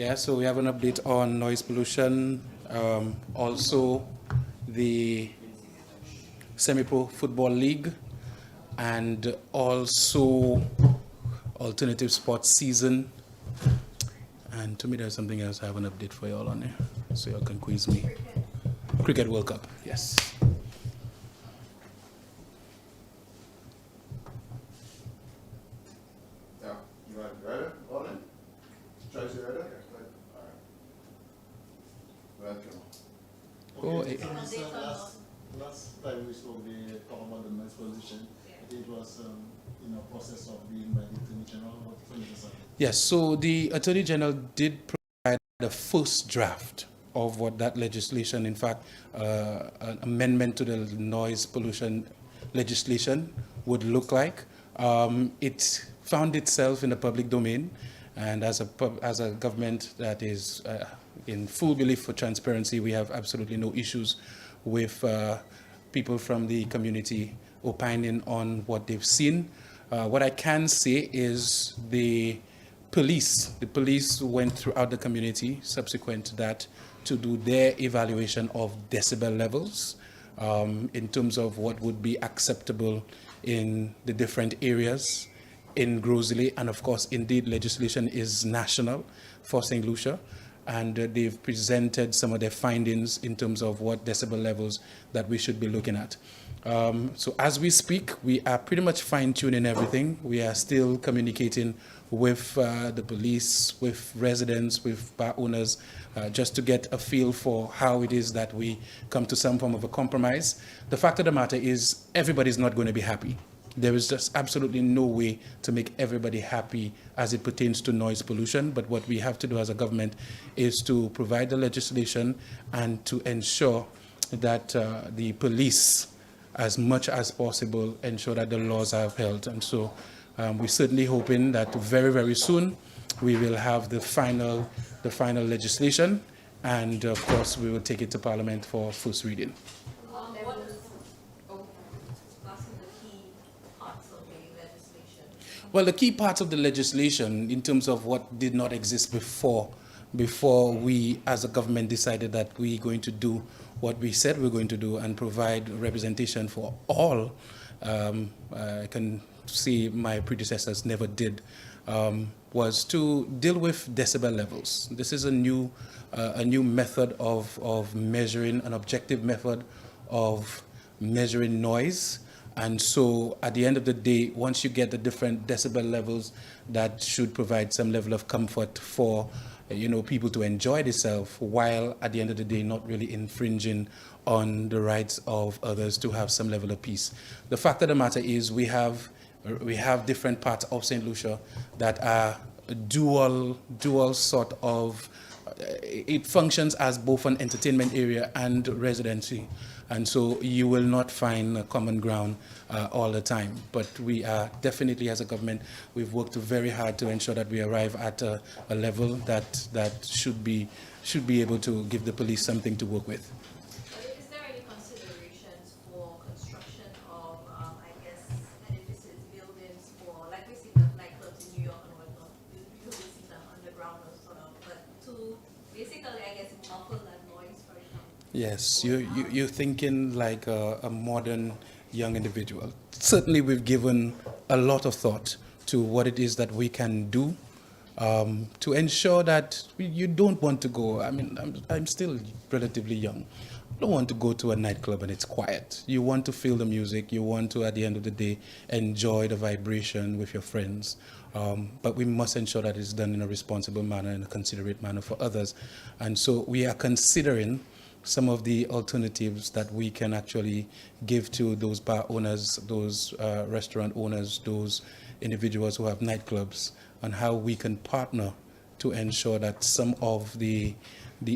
Yeah, so we have an update on noise pollution, also the Semi-Pro Football League, and also alternative sports season. And to me, there's something else I have an update for you all on there, so you all can quiz me. Cricket World Cup, yes. Yeah, you want to read it, Olin? Tracy read it? All right. Welcome. Okay, Oh, so Mr. last time we spoke, we talked about the noise pollution. It was in a process of being by the Attorney General. What can you say? Yes, so the Attorney General did provide the first draft of what that legislation, in fact, an amendment to the noise pollution legislation would look like. It found itself in the public domain, and as a government that is in full belief for transparency, we have absolutely no issues with people from the community opining on what they've seen. What I can say is the police went throughout the community subsequent to that to do their evaluation of decibel levels in terms of what would be acceptable in the different areas in Grosley. And of course, indeed, legislation is national for St. Lucia. And they've presented some of their findings in terms of what decibel levels that we should be looking at. So as we speak, we are pretty much fine-tuning everything. We are still communicating with the police, with residents, with bar owners, just to get a feel for how it is that we come to some form of a compromise. The fact of the matter is everybody's not going to be happy. There is just absolutely no way to make everybody happy as it pertains to noise pollution. But what we have to do as a government is to provide the legislation and to ensure that the police, as much as possible, ensure that the laws are upheld. And so we're certainly hoping that very, very soon we will have the final legislation. And of course, we will take it to Parliament for first reading. Well, the key parts of the legislation in terms of what did not exist before we as a government decided that we're going to do what we said we're going to do and provide representation for all, I can see my predecessors never did, was to deal with decibel levels. This is a new method of measuring, an objective method of measuring noise. And so at the end of the day, once you get the different decibel levels, that should provide some level of comfort for people to enjoy themselves, while at the end of the day not really infringing on the rights of others to have some level of peace. The fact of the matter is we have different parts of St. Lucia that are dual sort of, it functions as both an entertainment area and residency. And so you will not find a common ground all the time. But we are definitely, as a government, we've worked very hard to ensure that we arrive at a level that should be able to give the police something to work with. Is there any considerations for construction of, edifices, buildings for, like we see the nightclubs in New York and whatnot, we usually see them underground or sort of, but to basically, muffle that noise, for example? Yes, you're thinking like a modern young individual. Certainly, we've given a lot of thought to what it is that we can do to ensure that you don't want to go. I mean, I'm still relatively young. I don't want to go to a nightclub and it's quiet. You want to feel the music. You want to, at the end of the day, enjoy the vibration with your friends. But we must ensure that it's done in a responsible manner, in a considerate manner for others. And so we are considering some of the alternatives that we can actually give to those bar owners, those restaurant owners, those individuals who have nightclubs, and how we can partner to ensure that some of the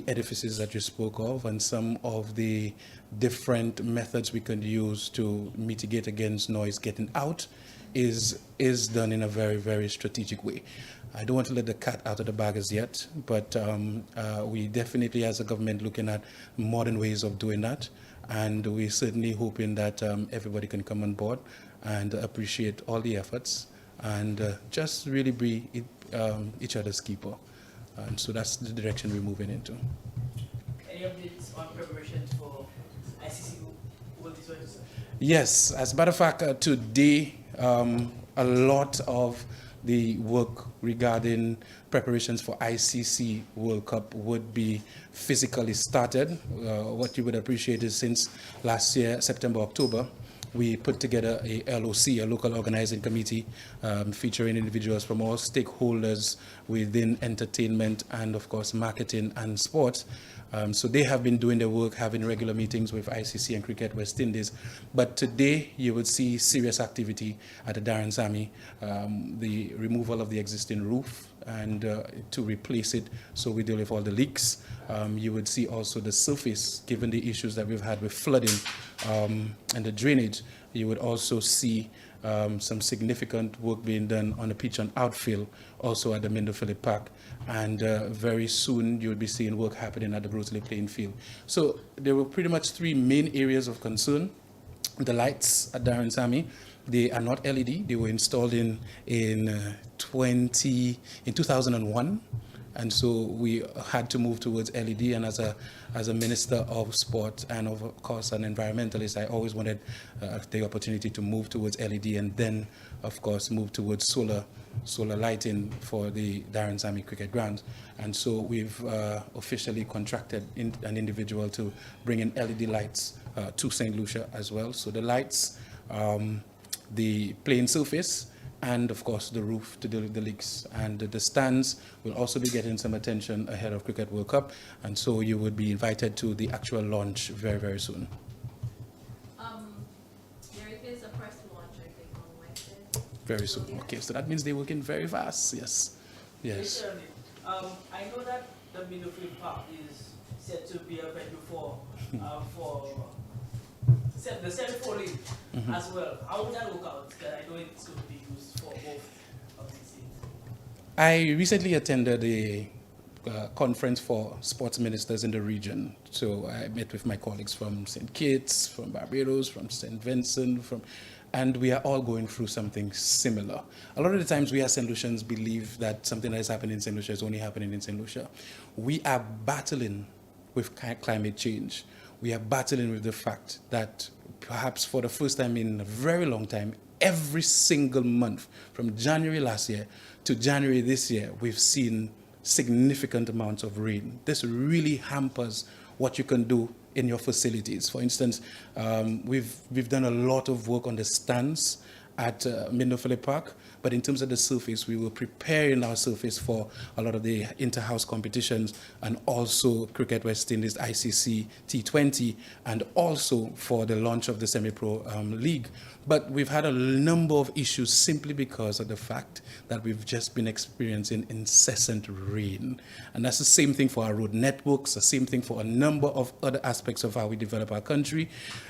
edifices that you spoke of and some of the different methods we can use to mitigate against noise getting out is done in a very, very strategic way. I don't want to let the cat out of the bag as yet, but we definitely, as a government, looking at modern ways of doing that, and we're certainly hoping that everybody can come on board and appreciate all the efforts and just really be each other's keeper. And so that's the direction we're moving into. Any updates on preparations for ICC World T20, sir? Yes, as a matter of fact, today a lot of the work regarding preparations for ICC World Cup would be physically started. What you would appreciate is since last year, September, October, we put together a LOC, a local organizing committee, featuring individuals from all stakeholders within entertainment and, of course, marketing and sports. So they have been doing their work, having regular meetings with ICC and Cricket West Indies. But today, you would see serious activity at the Darren Sammy, the removal of the existing roof and to replace it so we deal with all the leaks. You would see also the surface, given the issues that we've had with flooding and the drainage. You would also see some significant work being done on the pitch and outfield, also at the Mindo Phillip Park. And very soon you'll be seeing work happening at the Bruce Lee playing field. So there were pretty much three main areas of concern. The lights at Darren Sammy, they are not LED. They were installed in 2001. And so we had to move towards LED, and as a minister of sport and of course an environmentalist, I always wanted the opportunity to move towards LED and then of course move towards solar lighting for the Darren Sammy Cricket Grounds. And so we've officially contracted an individual to bring in LED lights to St. Lucia as well. So the lights, the playing surface, and of course the roof to deal with the leaks. And the stands will also be getting some attention ahead of Cricket World Cup, and so you would be invited to the actual launch very, very soon. There is a press launch, I think, on Wednesday. Very soon. Okay, so that means they're working very fast. Yes. Yes. Certainly. I know that the Mindo Phillip Park is set to be a venue for the semi-pro league as well. How would that work out? Because I know it's going to be used for both of these things. I recently attended a conference for sports ministers in the region. So I met with my colleagues from St. Kitts, from Barbados, from St. Vincent, and we are all going through something similar. A lot of the times we as St. Lucians believe that something that is happening in St. Lucia is only happening in St. Lucia. We are battling with climate change. We are battling with the fact that perhaps for the first time in a very long time, every single month from January last year to January this year, we've seen significant amounts of rain. This really hampers what you can do in your facilities. For instance, we've done a lot of work on the stands at Mindo Phillip Park, but in terms of the surface, we were preparing our surface for a lot of the inter-house competitions and also Cricket West Indies ICC T20 and also for the launch of the semi-pro league. But we've had a number of issues simply because of the fact that we've just been experiencing incessant rain. And that's the same thing for our road networks, the same thing for a number of other aspects of how we develop our country.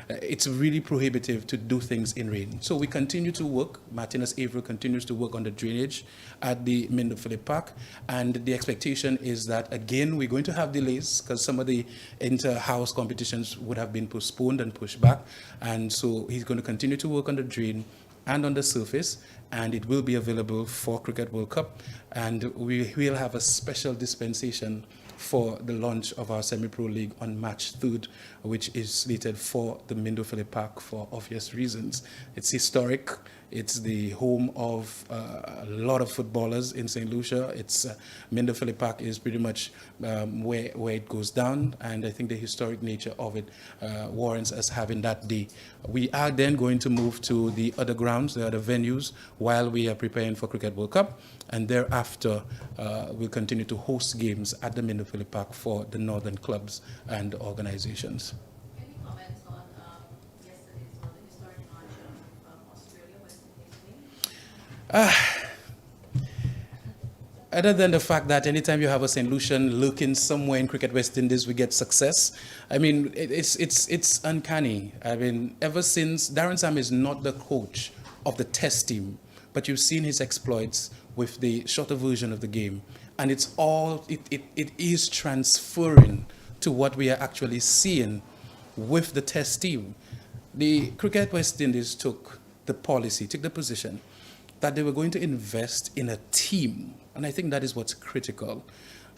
It's really prohibitive to do things in rain. So we continue to work. Martinez Averill continues to work on the drainage at the Mindo Phillip Park. And the expectation is that, again, we're going to have delays because some of the inter-house competitions would have been postponed and pushed back. And so he's going to continue to work on the drain and on the surface, and it will be available for Cricket World Cup. And we will have a special dispensation for the launch of our semi-pro league on March 3rd, which is slated for the Mindo Phillip Park for obvious reasons. It's historic. It's the home of a lot of footballers in St. Lucia. It's Mindo Phillip Park is pretty much where it goes down, and I think the historic nature of it warrants us having that day. We are then going to move to the other grounds, the other venues, while we are preparing for Cricket World Cup, and thereafter we'll continue to host games at the Mindo Phillip Park for the northern clubs and organizations. Any comments on yesterday's or the historic launch of Australia West Indies? Other than the fact that anytime you have a St. Lucian lurking somewhere in Cricket West Indies, we get success. I mean, it's uncanny. I mean, ever since Darren Sam is not the coach of the test team, but you've seen his exploits with the shorter version of the game, and it is transferring to what we are actually seeing with the test team. The Cricket West Indies took the position that they were going to invest in a team. And I think that is what's critical.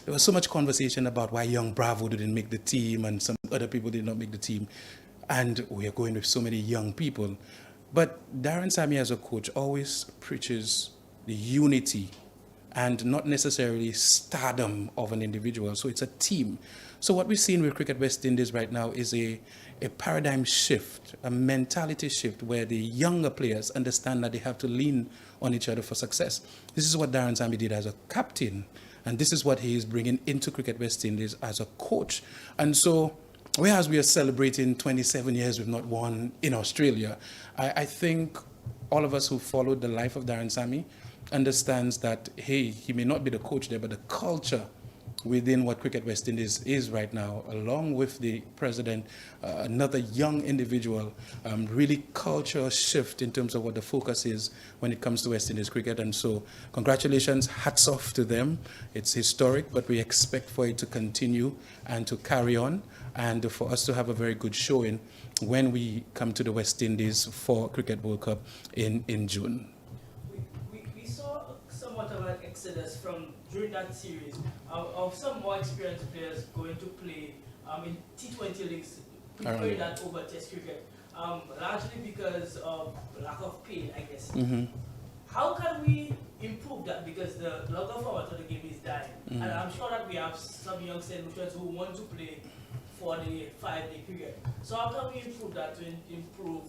there was so much conversation about why young Bravo didn't make the team and some other people did not make the team. And we are going with so many young people. But Darren Sammy as a coach always preaches the unity and not necessarily stardom of an individual. So it's a team. So what we're seeing with Cricket West Indies right now is a paradigm shift, a mentality shift where the younger players understand that they have to lean on each other for success. This is what Darren Sammy did as a captain, and this is what he is bringing into Cricket West Indies as a coach. And so, whereas we are celebrating 27 years we've not won in Australia, I think all of us who followed the life of Darren Sammy understands that, hey, he may not be the coach there, but the culture within what Cricket West Indies is right now, along with the president, another young individual, really culture shift in terms of what the focus is when it comes to West Indies cricket. And so congratulations, hats off to them. It's historic, but we expect for it to continue and to carry on, and for us to have a very good showing when we come to the West Indies for Cricket World Cup in June. We saw somewhat of an exodus from during that series of some more experienced players going to play in T20 leagues, preferring that over Test cricket, largely because of lack of pay, I guess. Mm-hmm. How can we improve that? Because the longer format of the game is dying, and I'm sure that we have some young celebrities who want to play for the 5-day cricket. So how can we improve that to improve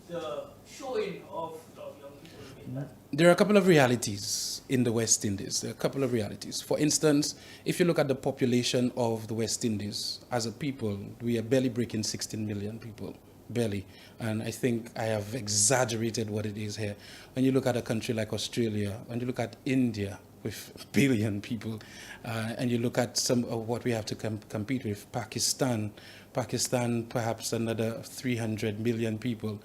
the showing of young people in that? There are a couple of realities in the West Indies. There are a couple of realities. For instance, if you look at the population of the West Indies as a people, we are barely breaking 16 million people. Barely. And I think I have exaggerated what it is here. When you look at a country like Australia, when you look at India with a billion people, and you look at some of what we have to compete with, Pakistan perhaps another 300 million people,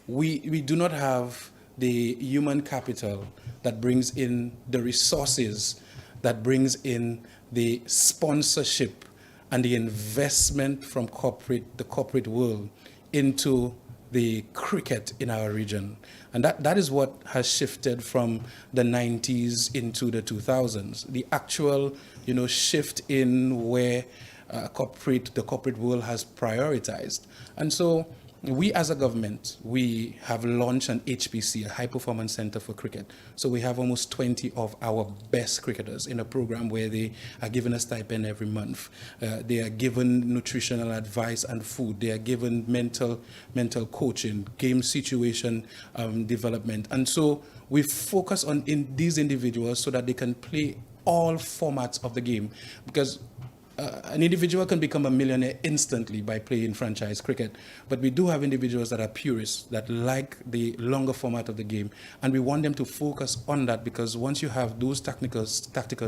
we do not have the human capital that brings in the resources, that brings in the sponsorship and the investment from the corporate world into the cricket in our region. And that is what has shifted from the 90s into the 2000s. The actual, shift in where the corporate world has prioritized. And so we as a government, we have launched an HPC, a High Performance Center for Cricket. So we have almost 20 of our best cricketers in a program where they are given a stipend every month. They are given nutritional advice and food. They are given mental coaching, game situation development. And so we focus on these individuals so that they can play all formats of the game, because an individual can become a millionaire instantly by playing franchise cricket, but we do have individuals that are purists, that like the longer format of the game, and we want them to focus on that, because once you have those tactical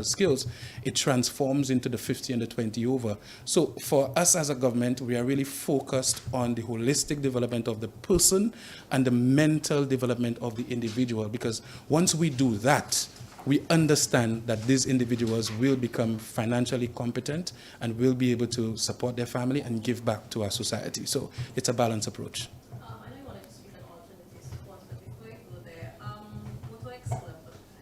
skills, it transforms into the 50 and the 20 over. So for us as a government, we are really focused on the holistic development of the person and the mental development of the individual, because once we do that, we understand that these individuals will become financially competent and will be able to support their family and give back to our society. So it's a balanced approach. I know you wanted to speak on alternative sports, but before you go there, Motorex Club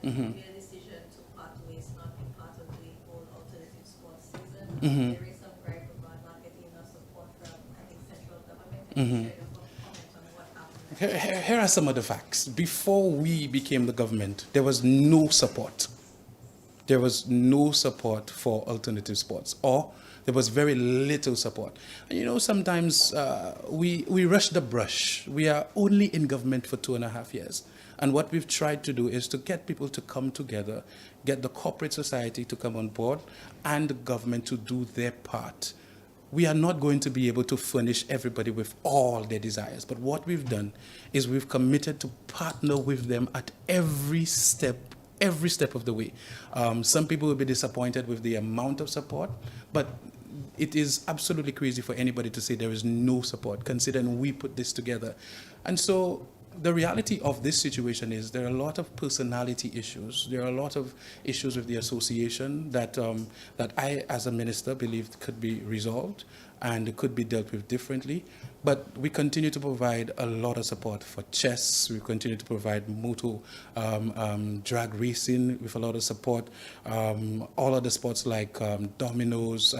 made a decision to part ways, not be part of the whole alternative sports season. There is some gripe about not getting enough support from, I think, central government. Can you share your comment on what happened? Here are some of the facts. Before we became the government, there was no support. There was no support for alternative sports, or there was very little support. And sometimes we rush the brush. We are only in government for 2.5 years. And what we've tried to do is to get people to come together, get the corporate society to come on board, and the government to do their part. We are not going to be able to furnish everybody with all their desires. But what we've done is we've committed to partner with them at every step of the way. Some people will be disappointed with the amount of support, but it is absolutely crazy for anybody to say there is no support, considering we put this together. And so the reality of this situation is there are a lot of personality issues. There are a lot of issues with the association that I, as a minister, believe could be resolved. and it could be dealt with differently. But we continue to provide a lot of support for chess. We continue to provide moto drag racing with a lot of support. All of the sports like dominoes,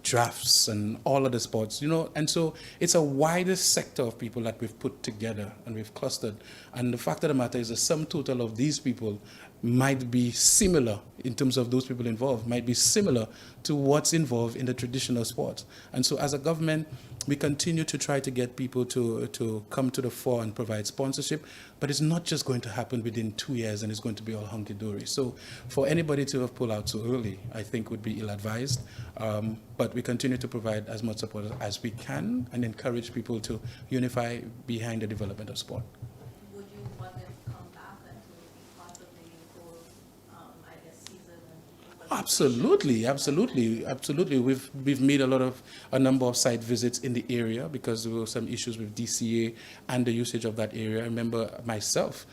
drafts and all of the sports, and so it's a wider sector of people that we've put together and we've clustered. And the fact of the matter is the sum total of these people might be similar in terms of those people involved, might be similar to what's involved in the traditional sports. And so as a government, we continue to try to get people to come to the fore and provide sponsorship, but it's not just going to happen within 2 years and it's going to be all hunky-dory. So for anybody to have pulled out so early, I think would be ill-advised. But we continue to provide as much support as we can and encourage people to unify behind the development of sport. Would you want them to come back and to be part of the whole, season? Absolutely. We've made a number of site visits in the area because there were some issues with DCA and the usage of that area. I remember myself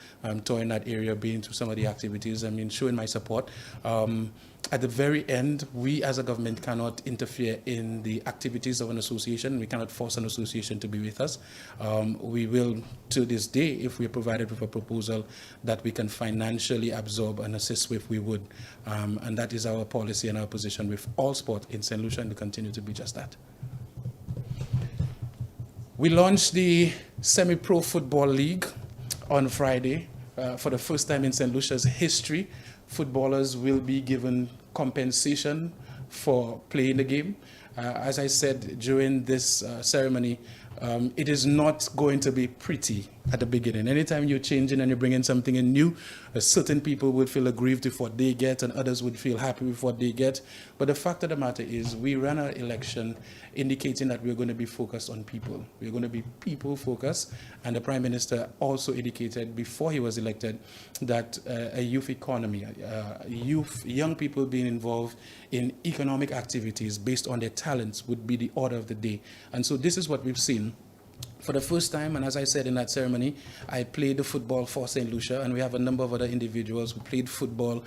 touring that area, being to some of the activities, showing my support. At the very end, we as a government cannot interfere in the activities of an association. We cannot force an association to be with us. We will, to this day, if we are provided with a proposal that we can financially absorb and assist with, we would. And that is our policy and our position with all sport in St. Lucia, and we continue to be just that. We launched the Semi-Pro Football League on Friday. For the first time in St. Lucia's history, footballers will be given compensation for playing the game. As I said during this ceremony, it is not going to be pretty at the beginning. Anytime you're changing and you're bringing something in new, certain people would feel aggrieved with what they get and others would feel happy with what they get. But the fact of the matter is we ran our election indicating that we're going to be focused on people. We're going to be people-focused. And the Prime Minister also indicated before he was elected that a youth economy, young people being involved in economic activities based on their talents would be the order of the day. And so this is what we've seen. For the first time, and as I said in that ceremony, I played the football for St. Lucia, and we have a number of other individuals who played football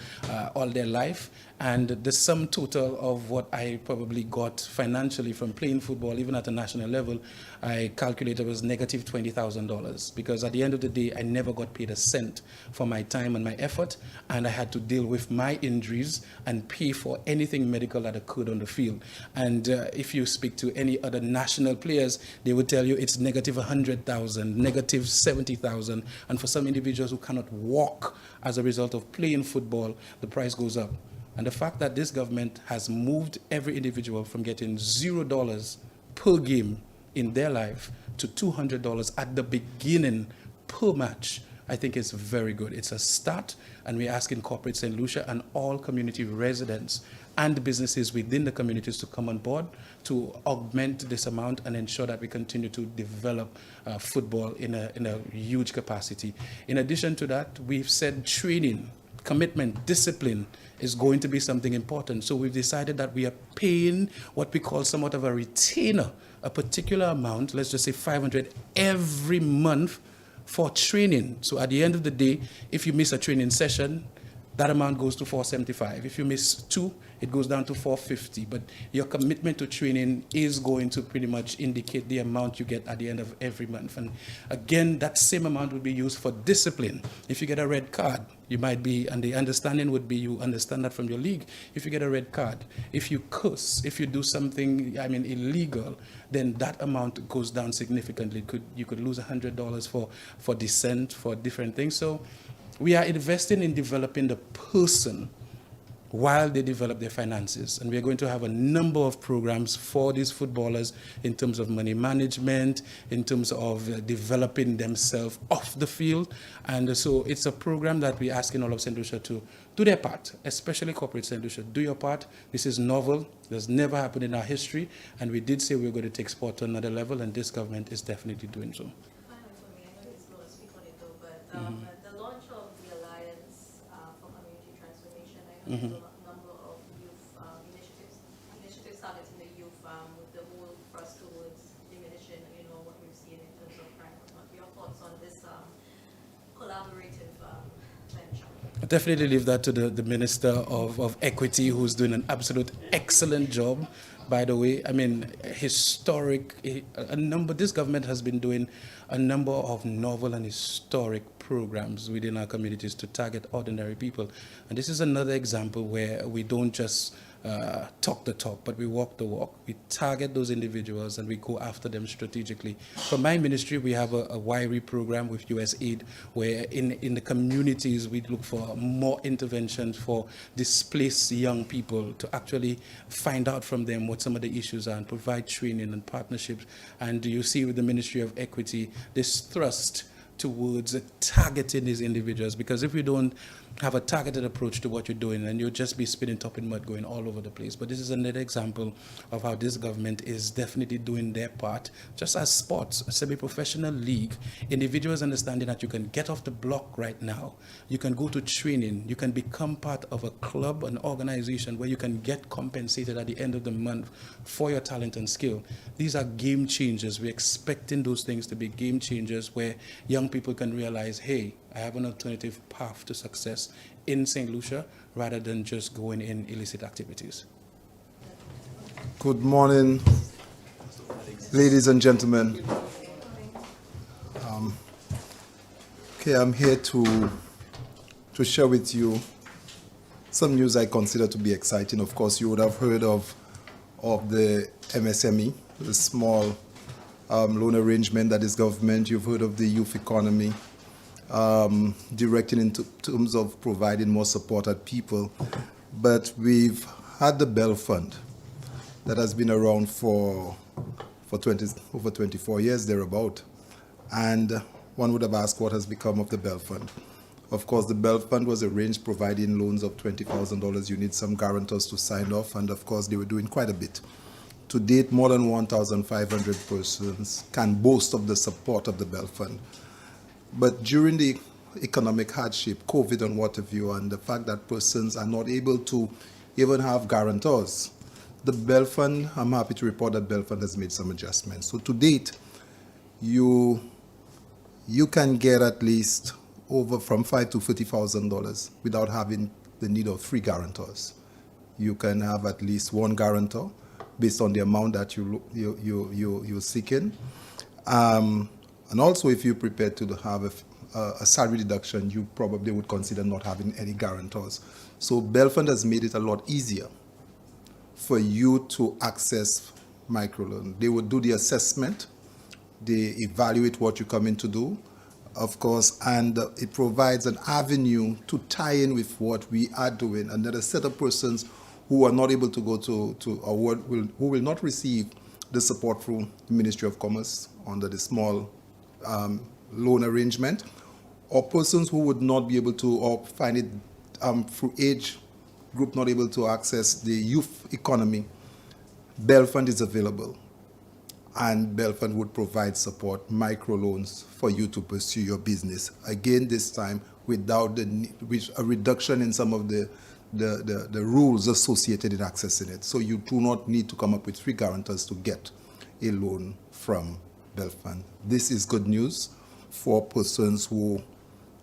all their life. And the sum total of what I probably got financially from playing football, even at a national level, I calculated was negative $20,000. Because at the end of the day, I never got paid a cent for my time and my effort, and I had to deal with my injuries and pay for anything medical that occurred on the field. And if you speak to any other national players, they would tell you it's negative 100,000, negative 70,000, and for some individuals who cannot walk as a result of playing football, the price goes up. And the fact that this government has moved every individual from getting $0 per game in their life to $200 at the beginning per match, I think is very good. It's a start, and we're asking corporate St. Lucia and all community residents and businesses within the communities to come on board to augment this amount and ensure that we continue to develop football in a huge capacity. In addition to that, we've said training, commitment, discipline is going to be something important. So we've decided that we are paying what we call somewhat of a retainer, a particular amount, let's just say 500 every month for training. So at the end of the day, if you miss a training session, that amount goes to $475. If you miss 2, it goes down to $450. But your commitment to training is going to pretty much indicate the amount you get at the end of every month. And again, that same amount would be used for discipline. If you get a red card, you might be, and the understanding would be you understand that from your league. If you get a red card, if you curse, if you do something, illegal, then that amount goes down significantly. You could lose $100 for dissent, for different things. So we are investing in developing the person while they develop their finances. And we're going to have a number of programs for these footballers in terms of money management, in terms of developing themselves off the field. And so it's a program that we're asking all of St. Lucia to do their part, especially corporate St. Lucia. Do your part. This is novel. This never happened in our history. And we did say we were going to take sport to another level, and this government is definitely doing so. Finally, for me, I know he's going to speak on it though, but the launch of the Alliance for Community Transformation, I know there's a number of youth initiatives targeting the youth with the whole thrust towards diminishing, what we've seen in terms of crime. Your thoughts on this collaborative venture? I definitely leave that to the Minister of Equity, who's doing an absolute excellent job, by the way. I mean, this government has been doing a number of novel and historic programs within our communities to target ordinary people. And this is another example where we don't just talk the talk, but we walk the walk. We target those individuals and we go after them strategically. For my ministry, we have a WIRI program with USAID, where in the communities we look for more interventions for displaced young people to actually find out from them what some of the issues are and provide training and partnerships. And you see with the Ministry of Equity, this thrust towards targeting these individuals, because if you don't have a targeted approach to what you're doing, then you'll just be spinning top in mud going all over the place. But this is another example of how this government is definitely doing their part. Just as sports, a semi-professional league, individuals understanding that you can get off the block right now, you can go to training, you can become part of a club, an organization where you can get compensated at the end of the month for your talent and skill. These are game changers. We're expecting those things to be game changers where young people can realize, hey, I have an alternative path to success in St. Lucia rather than just going in illicit activities. Good morning, ladies and gentlemen. Okay, I'm here to share with you some news I consider to be exciting. Of course, you would have heard of the MSME, the small loan arrangement that is government. You've heard of the youth economy, directing into terms of providing more support at people. But we've had the Bell Fund that has been around for over 24 years, thereabout. And one would have asked what has become of the Bell Fund. Of course, the Bell Fund was arranged providing loans of $20,000. You need some guarantors to sign off, and of course, they were doing quite a bit. To date, more than 1,500 persons can boast of the support of the Bell Fund. But during the economic hardship, COVID and what have you, and the fact that persons are not able to even have guarantors, the Bell Fund, I'm happy to report that Bell Fund has made some adjustments. So to date, you can get at least over from $5,000 to $50,000 without having the need of 3 guarantors. You can have at least 1 guarantor based on the amount that you're seeking. And also, if you're prepared to have a salary deduction, you probably would consider not having any guarantors. So Bell Fund has made it a lot easier for you to access microloan. They would do the assessment, they evaluate what you come in to do, of course, and it provides an avenue to tie in with what we are doing. And there are a set of persons who are not able to go to or who will not receive the support through the Ministry of Commerce under the small loan arrangement, or persons who would not be able to, or find it through age group not able to access the youth economy. Bell Fund is available, and Bell Fund would provide support, microloans for you to pursue your business. Again, this time without with a reduction in some of the rules associated in accessing it. So you do not need to come up with 3 guarantors to get a loan from Bell Fund. This is good news for persons who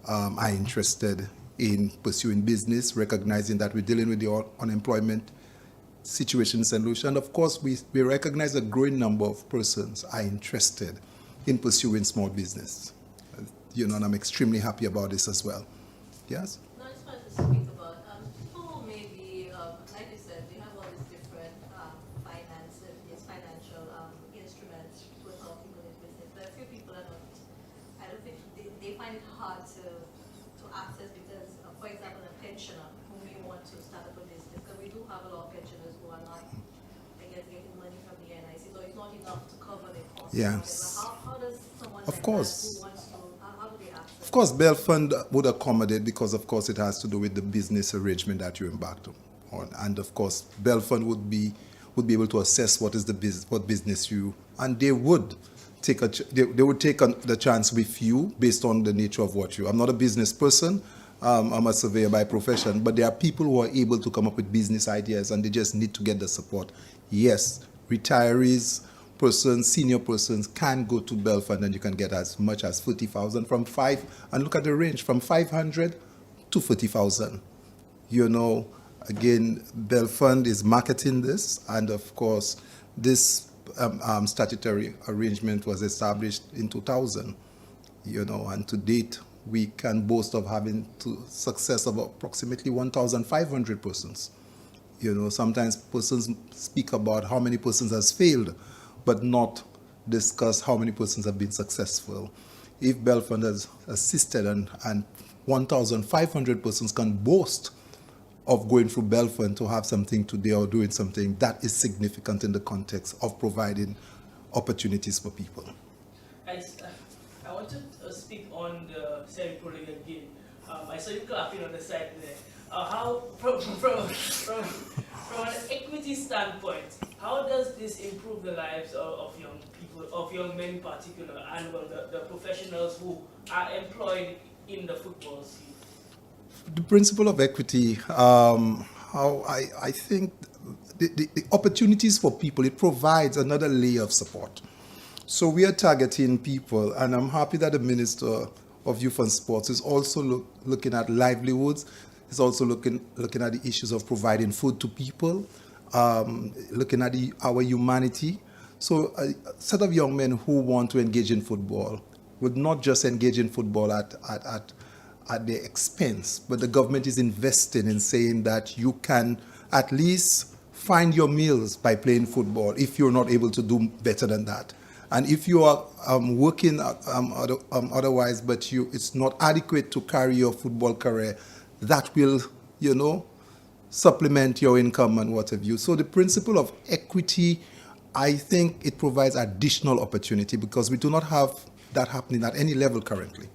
are interested in pursuing business, recognizing that we're dealing with the unemployment situation in St. Lucia. And of course, we recognize a growing number of persons are interested in pursuing small business. And I'm extremely happy about this as well. Yes? No, I just wanted to speak about people who maybe, like you said, they have all these different financial instruments to help people in business. But a few people are not, I don't think they find it hard to access because, for example, a pensioner who may want to start up a business, because we do have a lot of pensioners who are not, I guess, getting money from the NIC, so it's not enough to cover their costs. Yes. How does someone Of like course. that who wants to, how do they access? Of course, Bell Fund would accommodate because, of course, it has to do with the business arrangement that you embarked on. And, of course, Bell Fund would be able to assess what is what business you, and they would take the chance with you based on the nature of what you. I'm not a business person. I'm a surveyor by profession, but there are people who are able to come up with business ideas, and they just need to get the support. Yes, retirees, persons, senior persons can go to Bell Fund, and you can get as much as $40,000 from 5, and look at the range from 500 240,000. You know, again, Belfund is marketing this, and of course, this statutory arrangement was established in 2000. You know, and to date, we can boast of having success of approximately 1,500 persons. You know, sometimes persons speak about how many persons has failed, but not discuss how many persons have been successful. If Belfund has assisted and 1,500 persons can boast of going through Belfund to have something today or doing something, that is significant in the context of providing opportunities for people. I want to speak on the semi-pro league again. I saw you clapping on the side there. How, from an equity standpoint, how does this improve the lives of young people, of young men in particular, and well, the professionals who are employed in the football scene? The principle of equity, how I think the opportunities for people, it provides another layer of support. So we are targeting people, and I'm happy that the Minister of Youth and Sports is also looking at livelihoods. He's also looking at the issues of providing food to people, looking at our humanity. So a set of young men who want to engage in football would not just engage in football at their expense, but the government is investing in saying that you can at least find your meals by playing football if you're not able to do better than that. And if you are working otherwise, but it's not adequate to carry your football career, that will, you know, supplement your income and what have you. So the principle of equity, I think it provides additional opportunity because we do not have that happening at any level currently.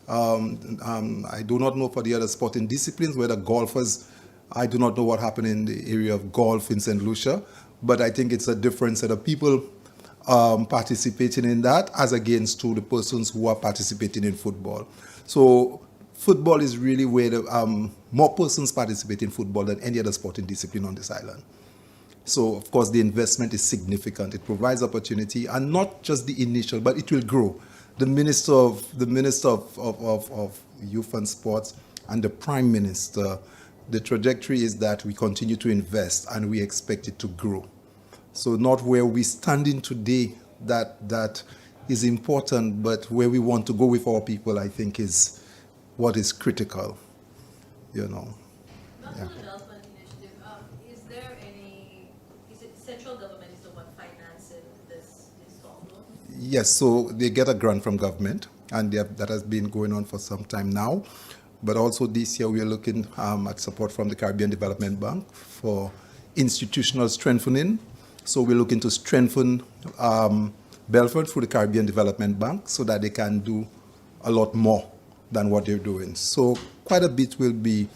I do not know for the other sporting disciplines, whether golfers, I do not know what happened in the area of golf in St. Lucia, but I think it's a different set of people participating in that as against to the persons who are participating in football. So football is really where more persons participate in football than any other sporting discipline on this island. So, of course, the investment is significant. It provides opportunity, and not just the initial, but it will grow. The Minister of Youth and Sports and the Prime Minister, the trajectory is that we continue to invest, and we expect it to grow. So not where we're standing today that is important, but where we want to go with our people, I think, is what is critical, you know. Not Yeah. on the development initiative, is it central government is the one financing this also? Yes, so they get a grant from government, and that has been going on for some time now. But also this year we are looking at support from the Caribbean Development Bank for institutional strengthening. So we're looking to strengthen Belford through the Caribbean Development Bank so that they can do a lot more than what they're doing. So quite a bit will be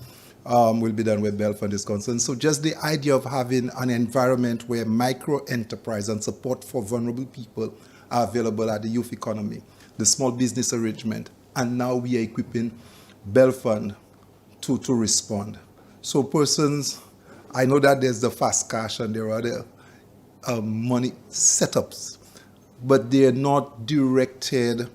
done where Belford is concerned. So just the idea of having an environment where micro enterprise and support for vulnerable people are available at the youth economy, the small business arrangement, and now we are equipping Belfund to respond. So persons, I know that there's the fast cash and there are other money setups, but they're not directed,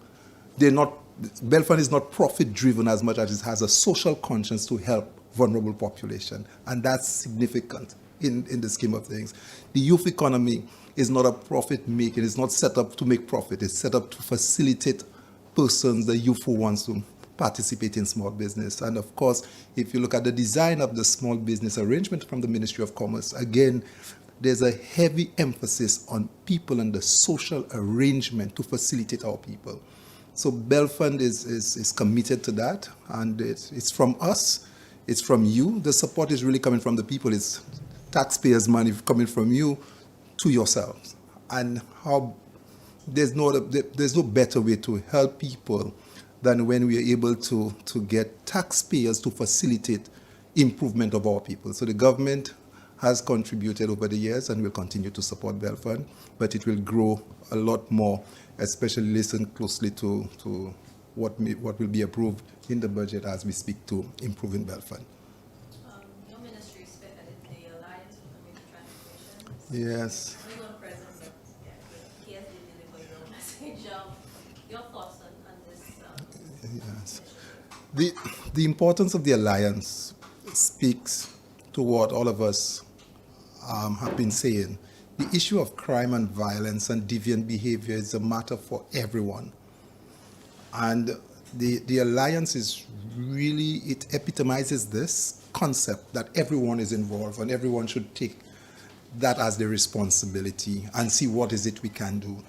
Belfund is not profit driven as much as it has a social conscience to help vulnerable population, and that's significant in the scheme of things. The youth economy is not a profit making, it's not set up to make profit, it's set up to facilitate persons, the youth who wants to participate in small business. And of course, if you look at the design of the small business arrangement from the Ministry of Commerce, again, there's a heavy emphasis on people and the social arrangement to facilitate our people. So Belfund is committed to that, and it's from us, it's from you. The support is really coming from the people. It's taxpayers' money coming from you to yourselves. And how there's no better way to help people than when we are able to get taxpayers to facilitate improvement of our people. So the government has contributed over the years and will continue to support Belfund, but it will grow a lot more, especially listen closely to what will be approved in the budget as we speak to improving Belfund. Your ministry is spearheaded the Alliance for Community Transformation. Yes. We want present, but yeah, PS did deliver your message. Your thoughts on this? Yes. The importance of the alliance speaks to what all of us have been saying. The issue of crime and violence and deviant behavior is a matter for everyone. And the alliance is really, it epitomizes this concept that everyone is involved and everyone should take that as their responsibility and see what is it we can do.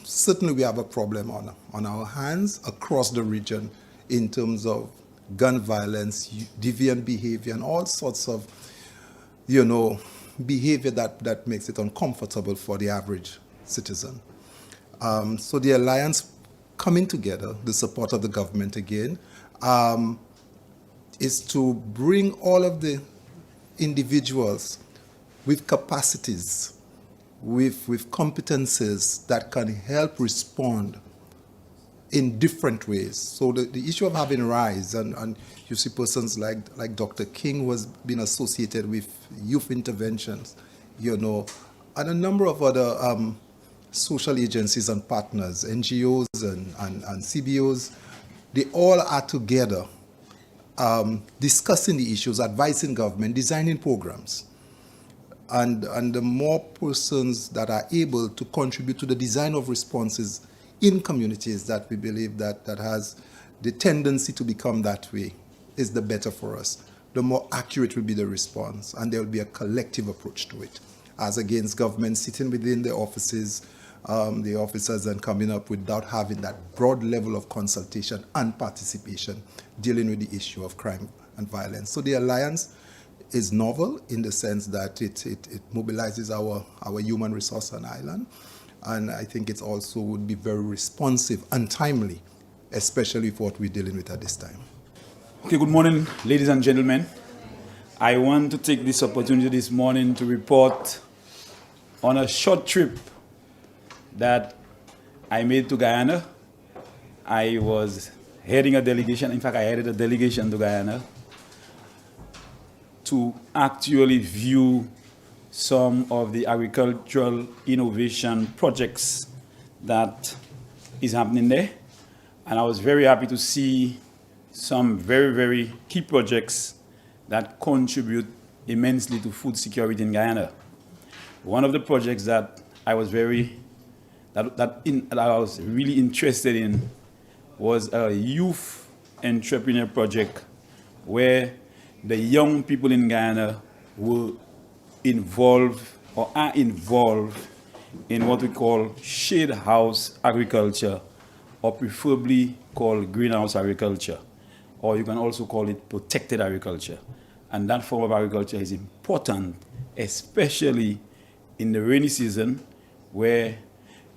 Certainly we have a problem on our hands across the region in terms of gun violence, deviant behavior, and all sorts of, behavior that makes it uncomfortable for the average citizen. So the alliance coming together, the support of the government again, is to bring all of the individuals with capacities, with competences that can help respond in different ways. So the issue of having RISE, and you see persons like Dr. King, who has been associated with youth interventions, and a number of other social agencies and partners, NGOs and CBOs, they all are together discussing the issues, advising government, designing programs. And the more persons that are able to contribute to the design of responses in communities that we believe that has the tendency to become that way, is the better for us. The more accurate will be the response, and there will be a collective approach to it, as against government sitting within the offices, the officers, and coming up without having that broad level of consultation and participation dealing with the issue of crime and violence. So the alliance is novel in the sense that it mobilizes our human resource on island, and I think it also would be very responsive and timely, especially for what we're dealing with at this time. Okay, good morning, ladies and gentlemen. I want to take this opportunity this morning to report on a short trip that I made to Guyana. I was heading a delegation, in fact, I headed a delegation to Guyana to actually view some of the agricultural innovation projects that is happening there. And I was very happy to see some very, very key projects that contribute immensely to food security in Guyana. One of the projects that I was really interested in was a youth entrepreneur project where the young people in Guyana were involved or are involved in what we call shade house agriculture, or preferably called greenhouse agriculture, or you can also call it protected agriculture. And that form of agriculture is important, especially in the rainy season, where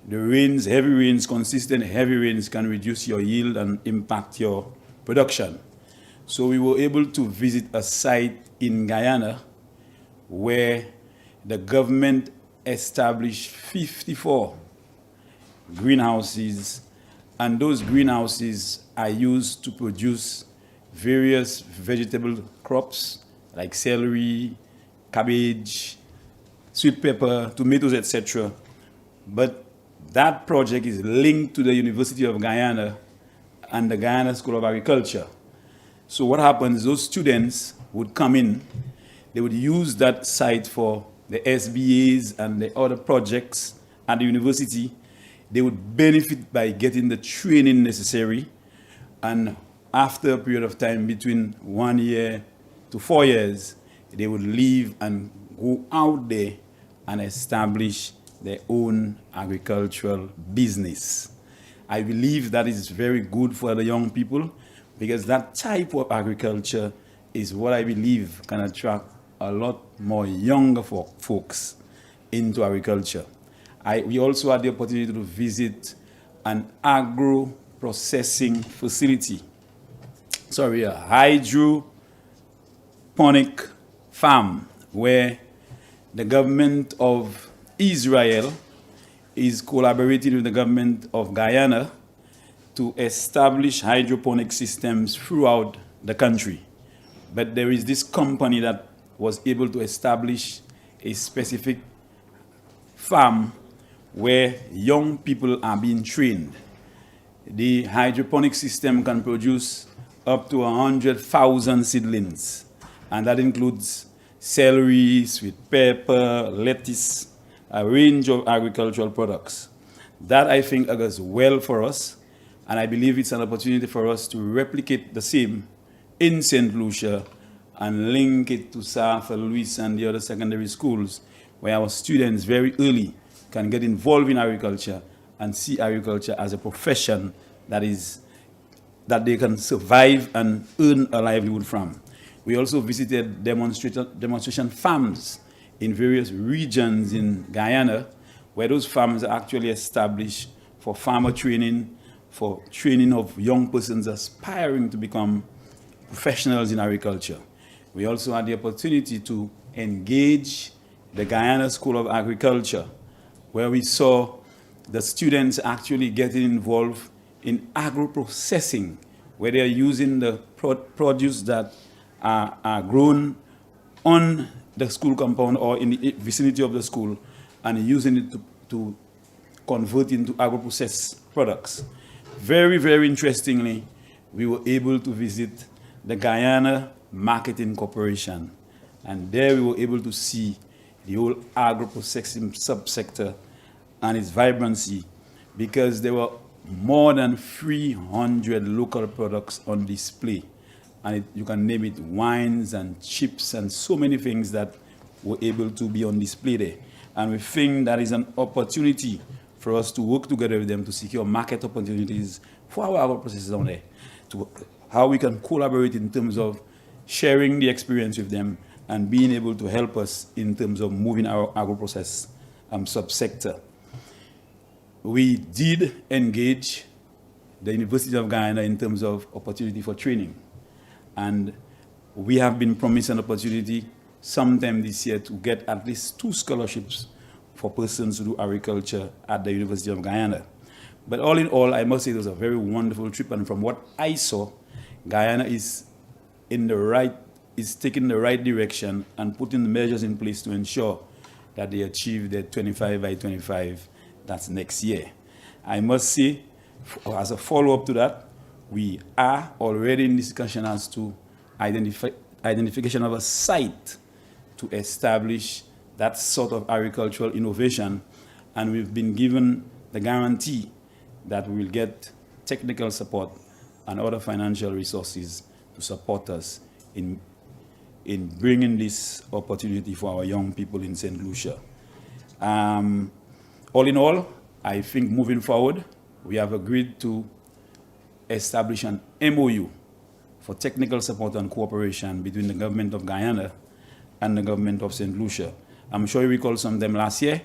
the rains, heavy rains, consistent heavy rains can reduce your yield and impact your production. So we were able to visit a site in Guyana where the government established 54 greenhouses, and those greenhouses are used to produce various vegetable crops like celery, cabbage, sweet pepper, tomatoes, etc. But that project is linked to the University of Guyana and the Guyana School of Agriculture. So what happens, those students would come in, they would use that site for the SBAs and the other projects at the university. They would benefit by getting the training necessary, and after a period of time between 1 year to 4 years, they would leave and go out there and establish their own agricultural business. I believe that is very good for the young people, because that type of agriculture is what I believe can attract a lot more younger folks into agriculture. We also had the opportunity to visit an agro-processing facility, a hydroponic farm, where the government of Israel is collaborating with the government of Guyana to establish hydroponic systems throughout the country. But there is this company that was able to establish a specific farm where young people are being trained. The hydroponic system can produce up to 100,000 seedlings. And that includes celery, sweet pepper, lettuce, a range of agricultural products. That, I think, augurs well for us, and I believe it's an opportunity for us to replicate the same in St. Lucia and link it to Safa, Louis, and the other secondary schools, where our students very early can get involved in agriculture and see agriculture as a profession that they can survive and earn a livelihood from. We also visited demonstration farms in various regions in Guyana, where those farms are actually established for farmer training, for training of young persons aspiring to become professionals in agriculture. We also had the opportunity to engage the Guyana School of Agriculture, where we saw the students actually getting involved in agro-processing, where they are using the produce that are grown on the school compound or in the vicinity of the school and using it to convert into agro-processed products. Very, very interestingly, we were able to visit the Guyana Marketing Corporation, and there we were able to see the whole agro-processing subsector and its vibrancy, because there were more than 300 local products on display. And you can name it wines and chips and so many things that were able to be on display there. And we think that is an opportunity for us to work together with them to secure market opportunities for our agro-processors down there, to how we can collaborate in terms of sharing the experience with them and being able to help us in terms of moving our agro-process subsector. We did engage the University of Guyana in terms of opportunity for training. And we have been promised an opportunity sometime this year to get at least 2 scholarships for persons who do agriculture at the University of Guyana. But all in all, I must say it was a very wonderful trip. And from what I saw, Guyana is taking the right direction and putting the measures in place to ensure that they achieve their 25 by 25. That's next year. I must say, as a follow-up to that, we are already in discussion as to identification of a site to establish that sort of agricultural innovation, and we've been given the guarantee that we will get technical support and other financial resources to support us in bringing this opportunity for our young people in St. Lucia. All in all, I think moving forward, we have agreed to establish an MOU for technical support and cooperation between the government of Guyana and the government of St. Lucia. I'm sure you recall sometime last year,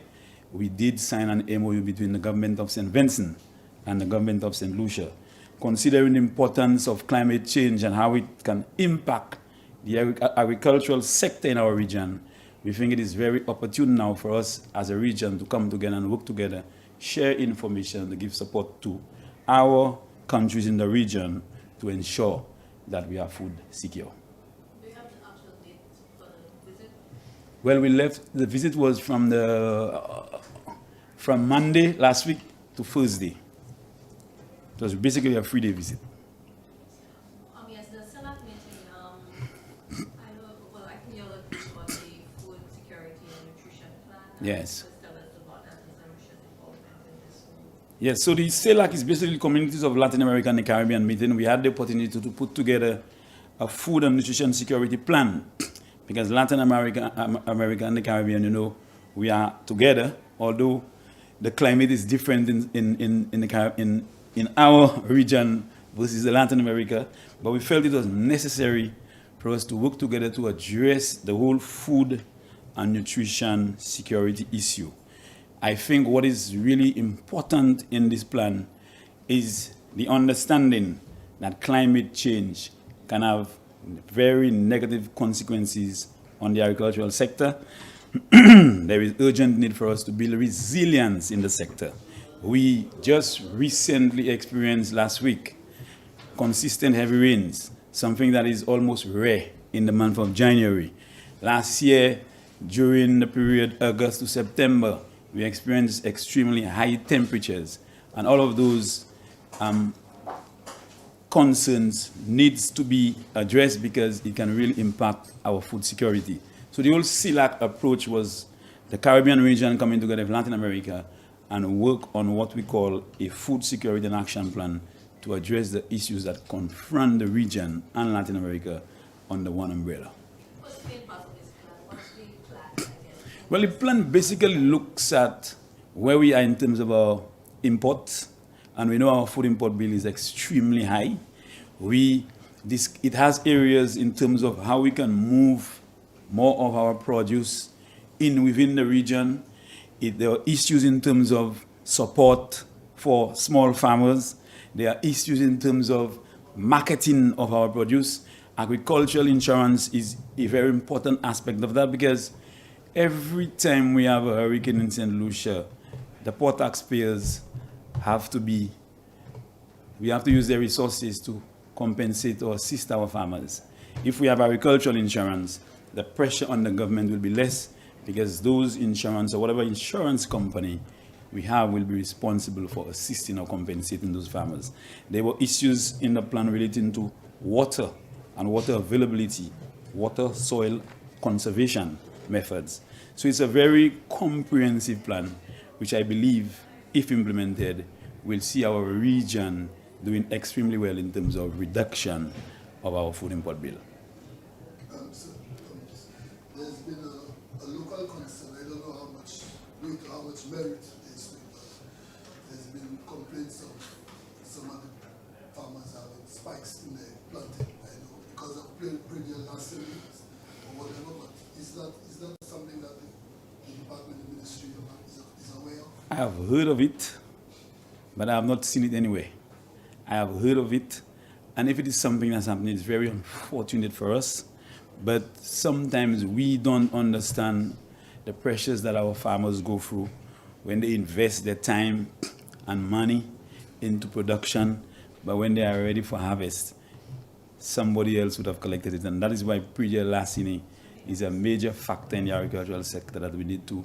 we did sign an MOU between the government of St. Vincent and the government of St. Lucia, considering the importance of climate change and how it can impact the agricultural sector in our region. We think it is very opportune now for us as a region to come together and work together, share information, to give support to our countries in the region to ensure that we are food secure. Do you have an actual date for the visit? Well, the visit was from Monday last week to Thursday. It was basically a 3-day visit. Yes, the Senate meeting, I think you're looking for the food security and nutrition plan. Yes. Just tell us about that resolution involvement in this. Yes, so the CELAC is basically Communities of Latin America and the Caribbean meeting. We had the opportunity to put together a food and nutrition security plan, because Latin America and the Caribbean, we are together, although the climate is different in our region versus the Latin America, but we felt it was necessary for us to work together to address the whole food and nutrition security issue. I think what is really important in this plan is the understanding that climate change can have very negative consequences on the agricultural sector. There is urgent need for us to build resilience in the sector. We just recently experienced last week consistent heavy rains, something that is almost rare in the month of January. Last year, during the period August to September, we experienced extremely high temperatures, and all of those concerns needs to be addressed because it can really impact our food security. So the whole CELAC approach was the Caribbean region coming together with Latin America and work on what we call a food security and action plan to address the issues that confront the region and Latin America under one umbrella. What's the main part of this plan? What's the plan, I guess? Well, the plan basically looks at where we are in terms of our imports, and we know our food import bill is extremely high. It has areas in terms of how we can move more of our produce within the region. There are issues in terms of support for small farmers. There are issues in terms of marketing of our produce. Agricultural insurance is a very important aspect of that because every time we have a hurricane in St. Lucia, the poor taxpayers we have to use their resources to compensate or assist our farmers. If we have agricultural insurance, the pressure on the government will be less because those insurance or whatever insurance company we have will be responsible for assisting or compensating those farmers. There were issues in the plan relating to water and water availability, water, soil conservation methods. So it's a very comprehensive plan, which I believe, if implemented, will see our region doing extremely well in terms of reduction of our food import bill. So, there's been a local concern. I don't know how much merit there is to it, but there's been complaints of some of the farmers having spikes in their planting. I know because of previous last years or whatever. But is that something that the department, the ministry, is aware of? I have heard of it, but I have not seen it anywhere. I have heard of it, and if it is something that's happening, it's very unfortunate for us. But sometimes we don't understand the pressures that our farmers go through when they invest their time and money into production, but when they are ready for harvest, somebody else would have collected it. And that is why pre-deal larceny is a major factor in the agricultural sector that we need to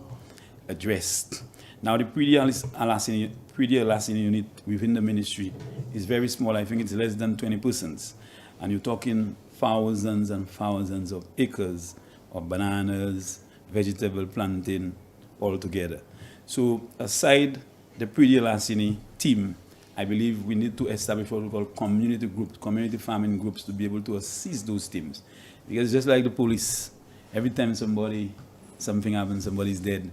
address. Now, the pre-deal larceny unit within the ministry is very small. I think it's less than 20 persons. And you're talking thousands and thousands of acres of bananas, vegetable planting altogether. So aside the pre-deal larceny team, I believe we need to establish what we call community groups, community farming groups, to be able to assist those teams. Because just like the police, every time something happens, somebody's dead,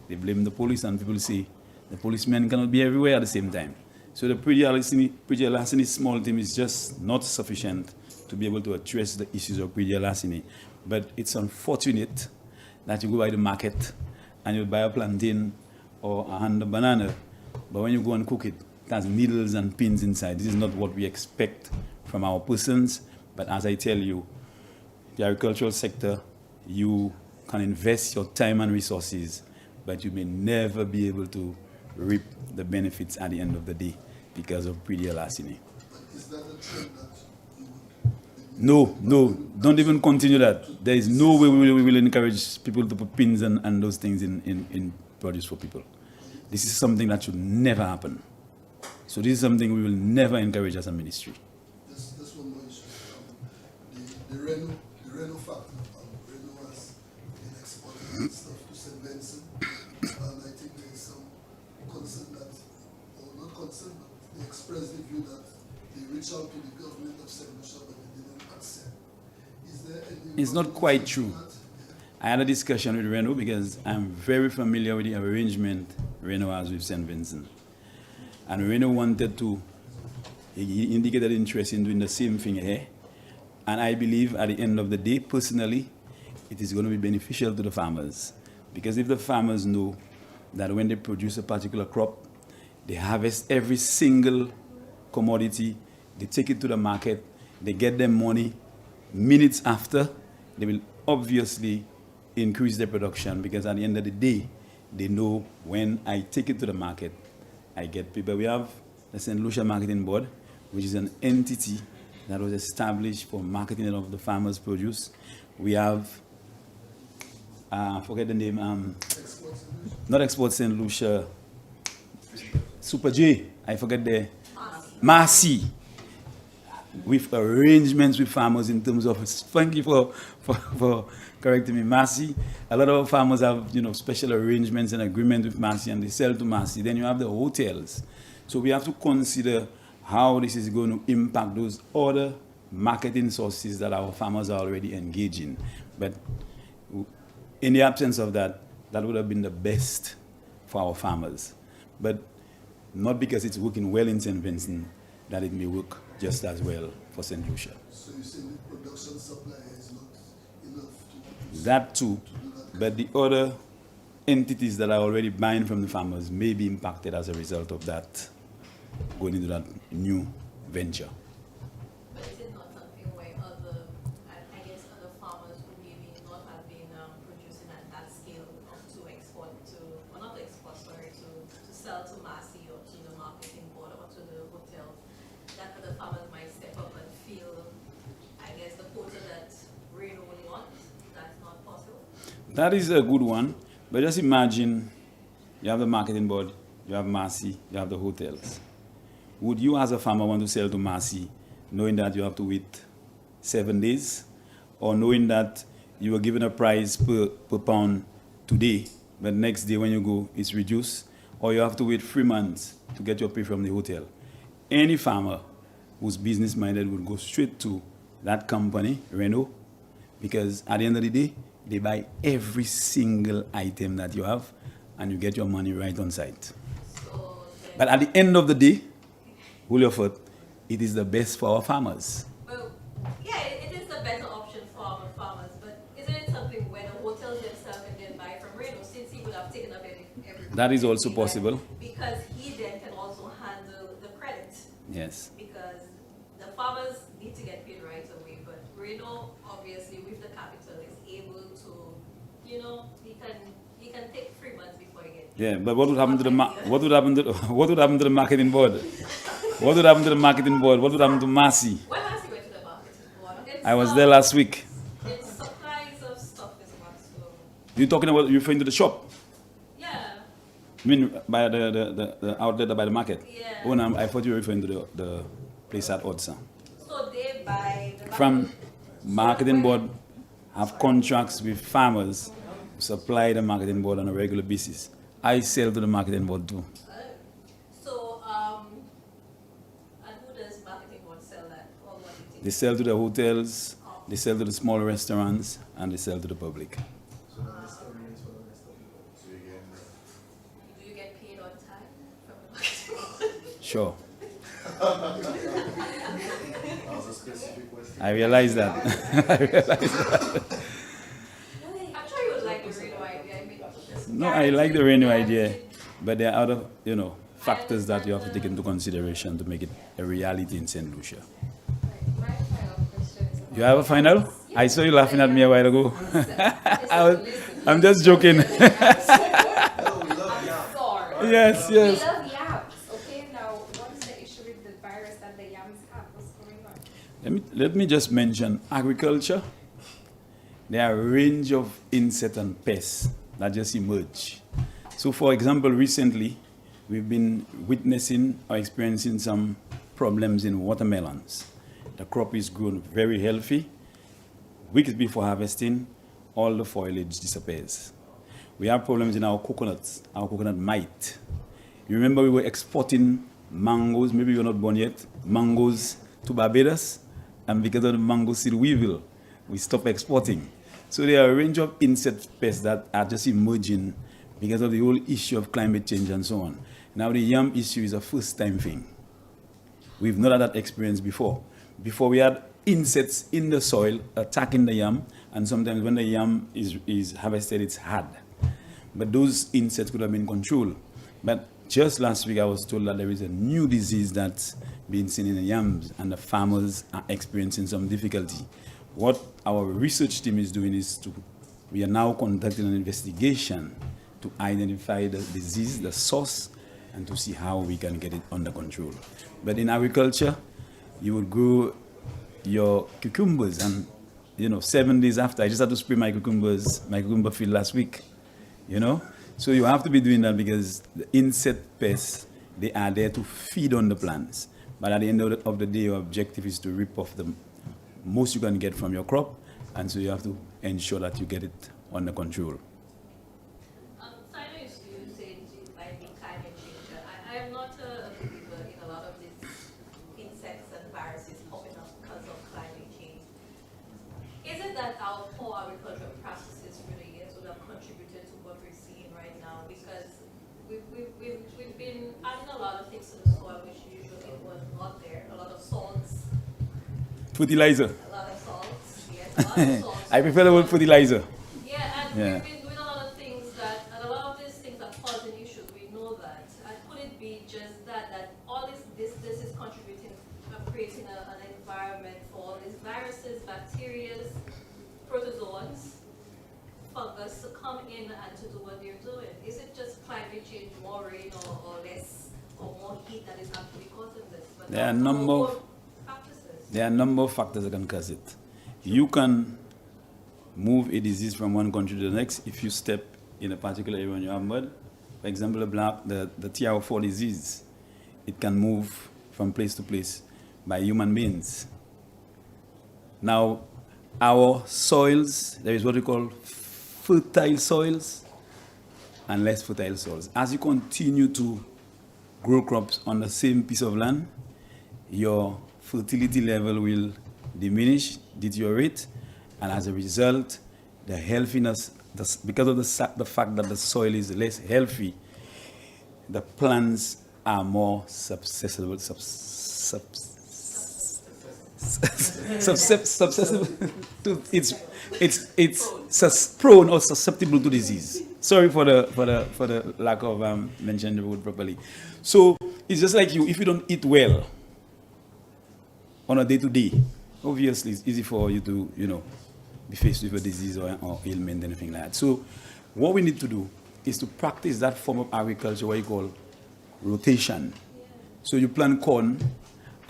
they blame the police, and people say the policemen cannot be everywhere at the same time. So the pre-deal larceny small team is just not sufficient to be able to address the issues of pre-deal larceny. But it's unfortunate that you go by the market and you buy a plantain or a hand of banana, but when you go and cook it, it has needles and pins inside. This is not what we expect from our persons. But as I tell you, the agricultural sector, you can invest your time and resources, but you may never be able to reap the benefits at the end of the day because of pre-deal larceny. But is that a trend that you would? No, don't even continue that. There is no way we will encourage people to put pins and those things in produce for people. This is something that should never happen. So this is something we will never encourage as a ministry. This one more issue. The Renault factory, Renault has been exporting stuff to St. Vincent, and I think there is some concern that, or not concern, but they expressed the view that they reached out to the government of St. Lucia, but they didn't accept. Is there any? It's not quite true. I had a discussion with Renault because I'm very familiar with the arrangement Renault has with St. Vincent. And Renault wanted to, he indicated interest in doing the same thing here. And I believe at the end of the day, personally, it is going to be beneficial to the farmers. Because if the farmers know that when they produce a particular crop, they harvest every single commodity, they take it to the market, they get their money, minutes after, they will obviously increase their production, because at the end of the day, they know when I take it to the market, I get people. We have the St. Lucia Marketing Board, which is an entity that was established for marketing of the farmers' produce. We have, I forget the name, not Export St. Lucia, Super J, I forget the, Marcy. with arrangements with farmers in terms of, thank you for correcting me, Massey. A lot of farmers have, special arrangements and agreement with Massey and they sell to Massey. Then you have the hotels. So we have to consider how this is going to impact those other marketing sources that our farmers are already engaging. But in the absence of that, that would have been the best for our farmers. But not because it's working well in St. Vincent, that it may work just as well for St. Lucia. So you say the production supply is not enough to That too, do that? but the other entities that are already buying from the farmers may be impacted as a result of that, going into that new venture. But is it not something where other, I guess other farmers who maybe not have been producing at that scale to export to, or not to export, sorry, to sell to Massey or to the marketing board or to the hotels, that other farmers might step up and feel, I guess, the quota that Reno would want, that's not possible? That is a good one, but just imagine you have the marketing board, you have Massey, you have the hotels. Would you as a farmer want to sell to Massey knowing that you have to wait 7 days, or knowing that you were given a price per pound today, but next day when you go it's reduced, or you have to wait 3 months to get your pay from the hotel? Any farmer who's business minded would go straight to that company, Renault, because at the end of the day, they buy every single item that you have and you get your money right on site. So then, But at the end of the day, hold your foot, it is the best for our farmers. well, yeah, it is a better option for our farmers, but isn't it something where the hotels themselves can then buy from Reno, since he would have taken up everything? That is also possible. Because he then can also handle the credit, Yes. because the farmers need to get paid right away, but Reno, obviously, with the capital, is able to, he can take 3 months before he gets paid. Yeah, but what would happen to the what would happen to the marketing board? What would happen to the marketing board? What would happen to Massey? When last you went to the marketing board? I was there last week. It's supplies of stuff is what's so, You're referring to the shop? yeah, I mean, by the outlet or by the market? Yeah. Oh, no, I thought you were referring to the place at Odsa. so they buy the From marketing board have contracts with farmers who supply the marketing board on a regular basis. I sell to the marketing board too. So, and who does marketing board sell that, or what do you think? They sell to the hotels, they sell to the small restaurants, and they sell to the public. So that is convenience for the rest of the world. So you get Do you get paid on time from the marketing board? Sure, that was a specific question. I realize that. I'm sure you would like the Reno idea. I mean, just No, I like the Reno idea, guaranteed- but there are other, factors that you have to take into consideration to make it a reality in St. Lucia. My final question is about You have a final? I saw you laughing at me a while ago. I'm just joking. Oh, we love yam. sorry. Yes, We yes. love yams. Okay, now what is the issue with the virus that the yams have? What's going on? Let me just mention agriculture. There are a range of insects and pests that just emerge. So, for example, recently we've been witnessing or experiencing some problems in watermelons. The crop is grown very healthy. Weeks before harvesting, all the foliage disappears. We have problems in our coconuts, our coconut mite. You remember we were exporting mangoes, maybe you're not born yet, mangoes to Barbados, and because of the mango seed weevil, we stopped exporting. So there are a range of insect pests that are just emerging because of the whole issue of climate change and so on. Now the yam issue is a first time thing. We've not had that experience before. Before we had insects in the soil attacking the yam, and sometimes when the yam is harvested, it's hard. But those insects could have been controlled. But just last week, I was told that there is a new disease that's being seen in the yams, and the farmers are experiencing some difficulty. What our research team is doing is we are now conducting an investigation to identify the disease, the source, and to see how we can get it under control. But in agriculture, you would grow your cucumbers, and 7 days after, I just had to spray my cucumber field last week. So you have to be doing that because the insect pests, they are there to feed on the plants. But at the end of the day, your objective is to rip off the most you can get from your crop, and so you have to ensure that you get it under control. So I know you said it might be climate change. I am not a believer in a lot of these insects and viruses popping up because of climate change. Is it that our poor agricultural practices through the years would have contributed to what we're seeing right now? Because we've been adding a lot of things to the soil which usually was not there. A lot of salts, Fertilizer. a lot of salts, yes, a lot of salts. I prefer the word fertilizer. Yeah, and Yeah. we've been doing a lot of things and a lot of these things are causing issues. We know that. And could it be just that all this is contributing, creating an environment for all these viruses, bacteria, protozoans, fungus to come in and to do what they're doing? Is it just climate change, more rain or less, or more heat that is actually causing this? But There are a not our number of- own practices. There are a number of factors that can cause it. You can move a disease from one country to the next if you step in a particular area and you have mud. For example, the TR4 disease, it can move from place to place by human beings. Now, our soils, there is what we call fertile soils and less fertile soils. As you continue to grow crops on the same piece of land, your fertility level will diminish, deteriorate, and as a result, the healthiness, because of the fact that the soil is less healthy, the plants are more susceptible to it's prone or susceptible to disease. Sorry for the lack of mentioning the word properly. So it's just like you, if you don't eat well on a day-to-day, obviously it's easy for you to, be faced with a disease or ailment, anything like that. So what we need to do is to practice that form of agriculture, what you call rotation. So you plant corn,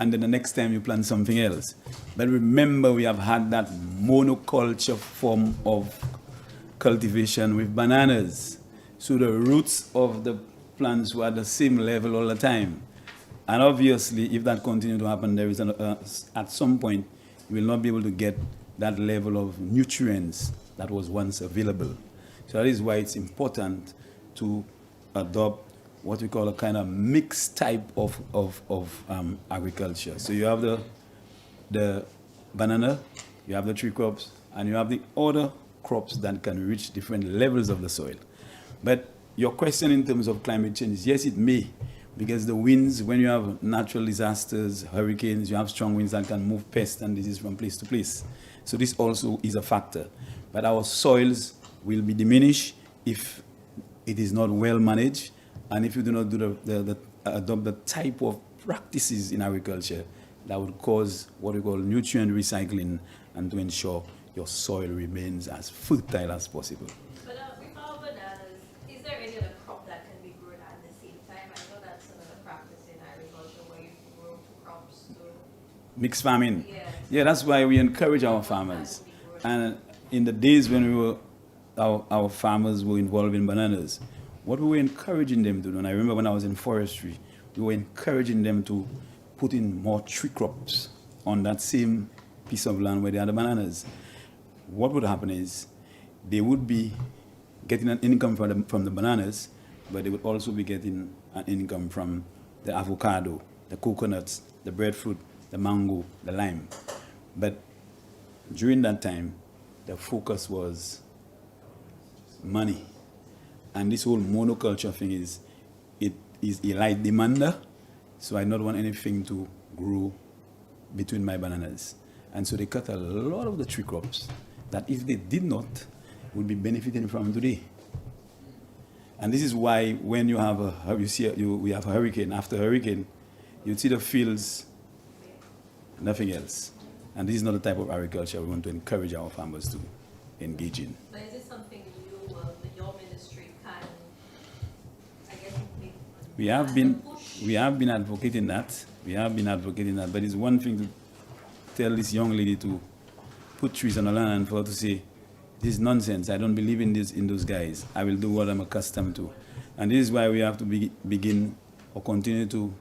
and then the next time you plant something else. But remember, we have had that monoculture form of cultivation with bananas. So the roots of the plants were at the same level all the time. And obviously, if that continues to happen, there is at some point, you will not be able to get that level of nutrients that was once available. So that is why it's important to adopt what we call a kind of mixed type of agriculture. So you have the banana, you have the tree crops, and you have the other crops that can reach different levels of the soil. But your question in terms of climate change, yes, it may, because the winds, when you have natural disasters, hurricanes, you have strong winds that can move pests and disease from place to place. So this also is a factor. But our soils will be diminished if it is not well managed, and if you do not do adopt the type of practices in agriculture that would cause what we call nutrient recycling and to ensure your soil remains as fertile as possible. But with our bananas, is there any other crop that can be grown at the same time? I know that's another practice in agriculture where you grow two crops to... Mixed farming. Yeah. Yeah, that's why we encourage our farmers. And in the days when our farmers were involved in bananas, what we were encouraging them to do, and I remember when I was in forestry, we were encouraging them to put in more tree crops on that same piece of land where they had the bananas. What would happen is they would be getting an income from the bananas, but they would also be getting an income from the avocado, the coconuts, the breadfruit, the mango, the lime. But during that time, the focus was money. And this whole monoculture thing is a light demander, so I don't want anything to grow between my bananas. And so they cut a lot of the tree crops that if they did not, would be benefiting from today. And this is why when we have a hurricane, after hurricane, you see the fields, nothing else. And this is not the type of agriculture we want to encourage our farmers to engage in. But is it something your ministry can, I guess, make We have been advocating that. But it's one thing to tell this young lady to put trees on the land and for her to say, this is nonsense. I don't believe in those guys. I will do what I'm accustomed to. And this is why we have to begin or continue to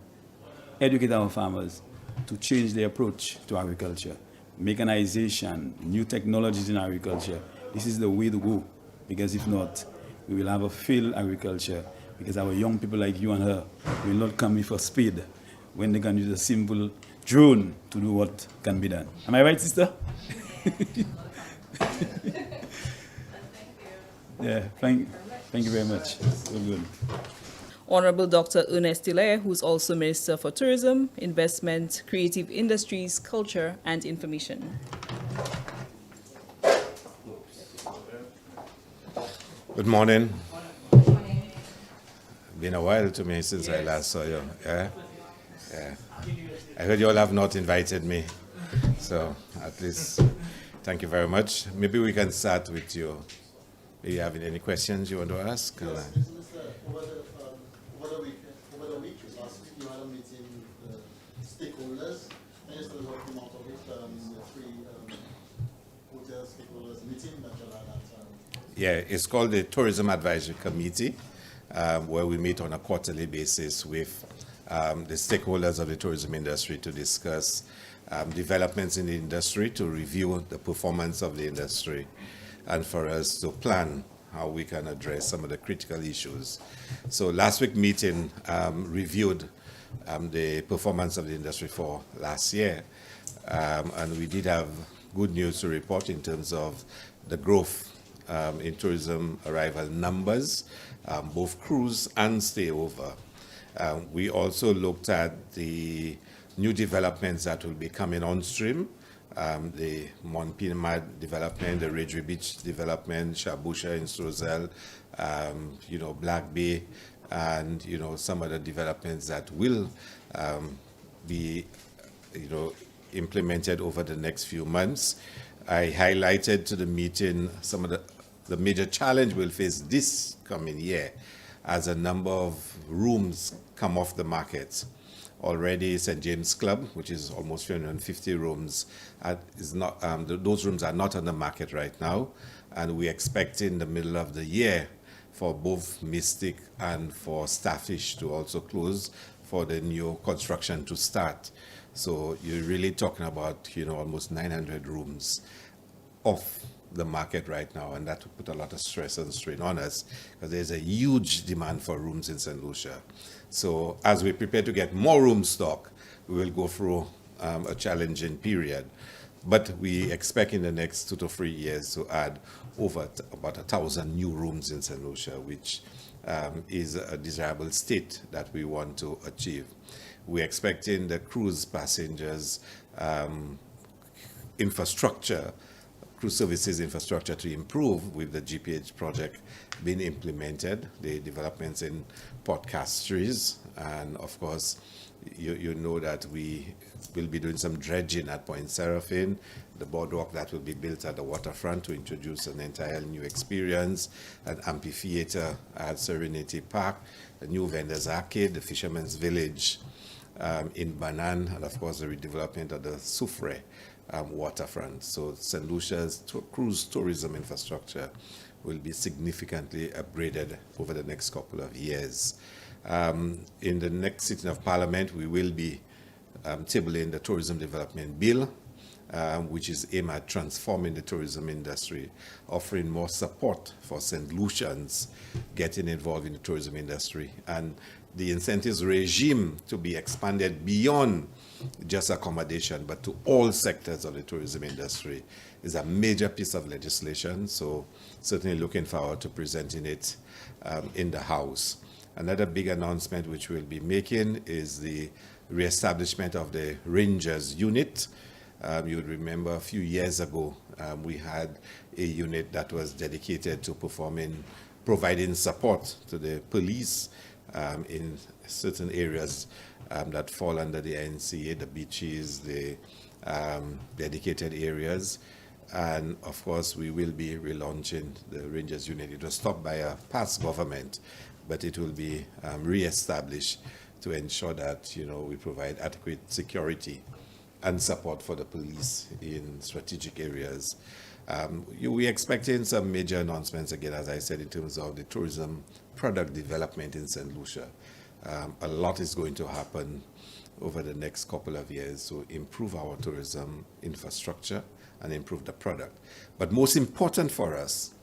educate our farmers to change their approach to agriculture. Mechanization, new technologies in agriculture. This is the way to go, because if not, we will have a failed agriculture, because our young people like you and her will not come with a spade when they can use a simple drone to do what can be done. Am I right, sister? Yeah, thank you very much. So good. Honorable Dr. Ernest Hilaire, who's also Minister for Tourism, Investment, Creative Industries, Culture and Information. Good morning. Been a while to me since I last saw you. Yeah? Yeah. I heard you all have not invited me. So at least thank you very much. Maybe we can start with you. Do you have any questions you want to ask? Yes, over the week, last week, you had a meeting with the stakeholders, and you're still working out of it, the three hotel stakeholders meeting that you had at that time. Yeah, it's called the Tourism Advisory Committee, where we meet on a quarterly basis with the stakeholders of the tourism industry to discuss developments in the industry, to review the performance of the industry, and for us to plan how we can address some of the critical issues. So last week's meeting reviewed the performance of the industry for last year, and we did have good news to report in terms of the growth in tourism arrival numbers, both cruise and stayover. We also looked at the new developments that will be coming on stream, the Mont Pinamad development, the Ridgeway Beach development, Shabusha in Strozel, Black Bay, and some other developments that will be implemented over the next few months. I highlighted to the meeting some of the major challenge we'll face this coming year as a number of rooms come off the market. Already St. James Club, which is almost 350 rooms, those rooms are not on the market right now, and we expect in the middle of the year for both Mystic and for Starfish to also close for the new construction to start. So you're really talking about almost 900 rooms off the market right now, and that will put a lot of stress and strain on us because there's a huge demand for rooms in St. Lucia. So as we prepare to get more room stock, we will go through a challenging period. But we expect in the next 2 to 3 years to add over about 1,000 new rooms in St. Lucia, which is a desirable state that we want to achieve. We're expecting the cruise passengers infrastructure, cruise services infrastructure to improve with the GPH project being implemented, the developments in Port Castries, and of course, you know that we will be doing some dredging at Point Seraphine, the boardwalk that will be built at the waterfront to introduce an entire new experience, an amphitheater at Serenity Park, a new vendors arcade, the Fisherman's Village in Banan, and of course the redevelopment of the Soufrière waterfront. So St. Lucia's cruise tourism infrastructure will be significantly upgraded over the next couple of years. In the next sitting of Parliament, we will be tabling the Tourism Development Bill, which is aimed at transforming the tourism industry, offering more support for St. Lucians getting involved in the tourism industry, and the incentives regime to be expanded beyond just accommodation, but to all sectors of the tourism industry is a major piece of legislation. So certainly looking forward to presenting it in the House. Another big announcement which we'll be making is the reestablishment of the Rangers unit. You would remember a few years ago, we had a unit that was dedicated to providing support to the police in certain areas that fall under the NCA, the beaches, the dedicated areas. And of course, we will be relaunching the Rangers unit. It was stopped by a past government, but it will be re-established to ensure that we provide adequate security and support for the police in strategic areas. We're expecting some major announcements again, as I said, in terms of the tourism product development in St. Lucia. A lot is going to happen over the next couple of years to improve our tourism infrastructure and improve the product. But most important for us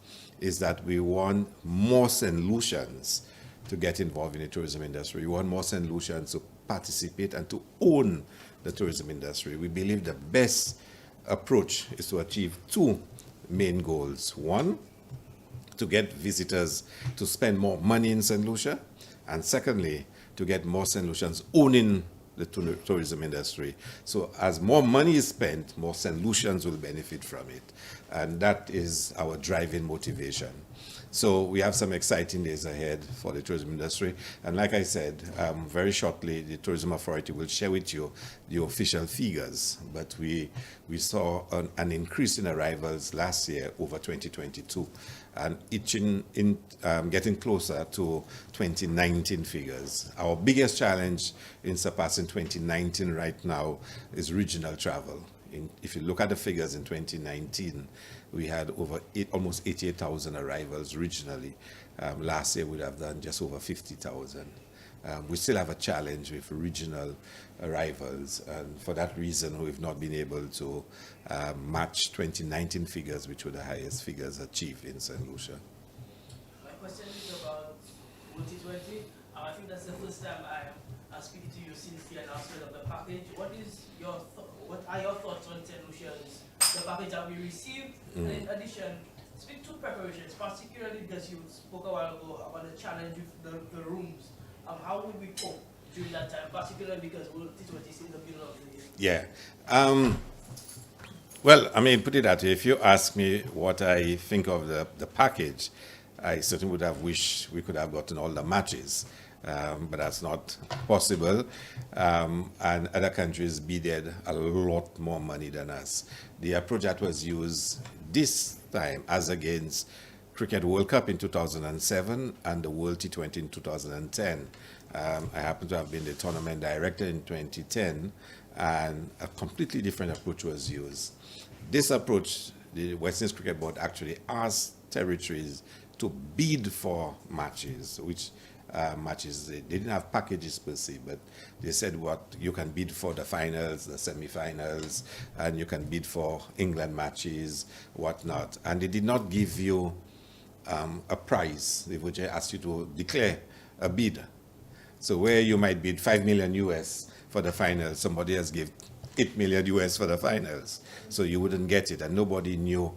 is that we want more St. Lucians to get involved in the tourism industry. We want more St. Lucians to participate and to own the tourism industry. We believe the best approach is to achieve two main goals. One, to get visitors to spend more money in St. Lucia, and secondly, to get more St. Lucians owning the tourism industry. So as more money is spent, more St. Lucians will benefit from it. And that is our driving motivation. So we have some exciting days ahead for the tourism industry. And like I said, very shortly, the Tourism Authority will share with you the official figures. But we saw an increase in arrivals last year over 2022, and getting closer to 2019 figures. Our biggest challenge in surpassing 2019 right now is regional travel. If you look at the figures in 2019, we had almost 88,000 arrivals regionally. Last year, we'd have done just over 50,000. We still have a challenge with regional arrivals, and for that reason, we've not been able to match 2019 figures, which were the highest figures achieved in St. Lucia. My question is about 2020. I think that's the first time I'm speaking to you since the announcement of the package. What are your thoughts on St. Lucia's, the package that we received? And in addition, speak to preparations, particularly because you spoke a while ago about the challenge with the rooms. How will we cope during that time, particularly because T20 is in the middle of the year? Yeah. Well, I mean, put it that way. If you ask me what I think of the package, I certainly would have wished we could have gotten all the matches. But that's not possible. And other countries bidded a lot more money than us. The approach that was used this time, as against Cricket World Cup in 2007 and the World T20 in 2010. I happen to have been the tournament director in 2010, and a completely different approach was used. This approach, the West Indies Cricket Board actually asked territories to bid for matches, which matches, they didn't have packages per se, but they said what you can bid for the finals, the semi-finals, and you can bid for England matches, whatnot. And they did not give you a prize. They would just ask you to declare a bid. So where you might bid 5 million US for the finals, somebody else gave 8 million US for the finals. So you wouldn't get it, and nobody knew.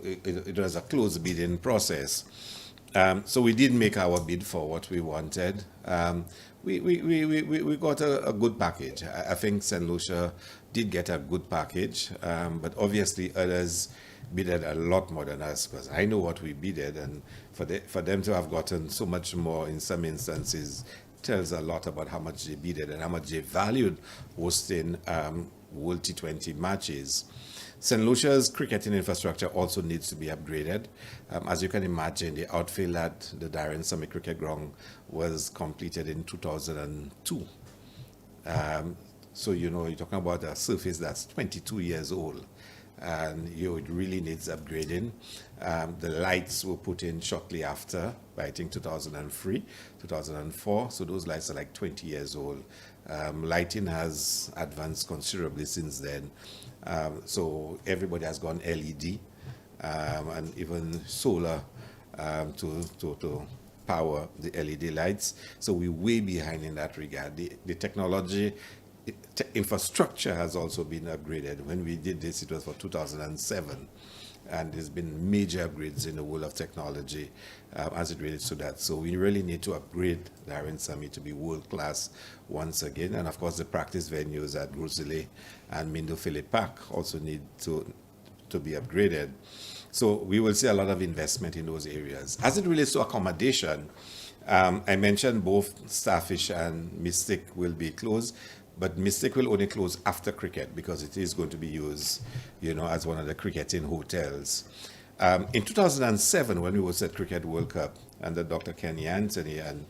It was a closed bidding process. So we did make our bid for what we wanted. We got a good package. I think St. Lucia did get a good package, but obviously others bidded a lot more than us, because I know what we bidded, and for them to have gotten so much more in some instances tells a lot about how much they bidded and how much they valued hosting World T20 matches. St. Lucia's cricketing infrastructure also needs to be upgraded. As you can imagine, the outfield at the Darren Summit Cricket Ground was completed in 2002. So, you know, you're talking about a surface that's 22 years old, and it really needs upgrading. The lights were put in shortly after, by I think 2003, 2004, so those lights are like 20 years old. Lighting has advanced considerably since then. So everybody has gone LED, and even solar to power the LED lights. So we're way behind in that regard. The technology, infrastructure has also been upgraded. When we did this, it was for 2007. And there's been major upgrades in the world of technology as it relates to that. So we really need to upgrade the Darren Summit to be world-class once again. And of course, the practice venues at Grosselet and Mindo Phillip Park also need to be upgraded. So we will see a lot of investment in those areas. As it relates to accommodation, I mentioned both Starfish and Mystic will be closed. But Mystic will only close after cricket, because it is going to be used, you know, as one of the cricketing hotels. In 2007, when we was at Cricket World Cup under Dr. Kenny Anthony and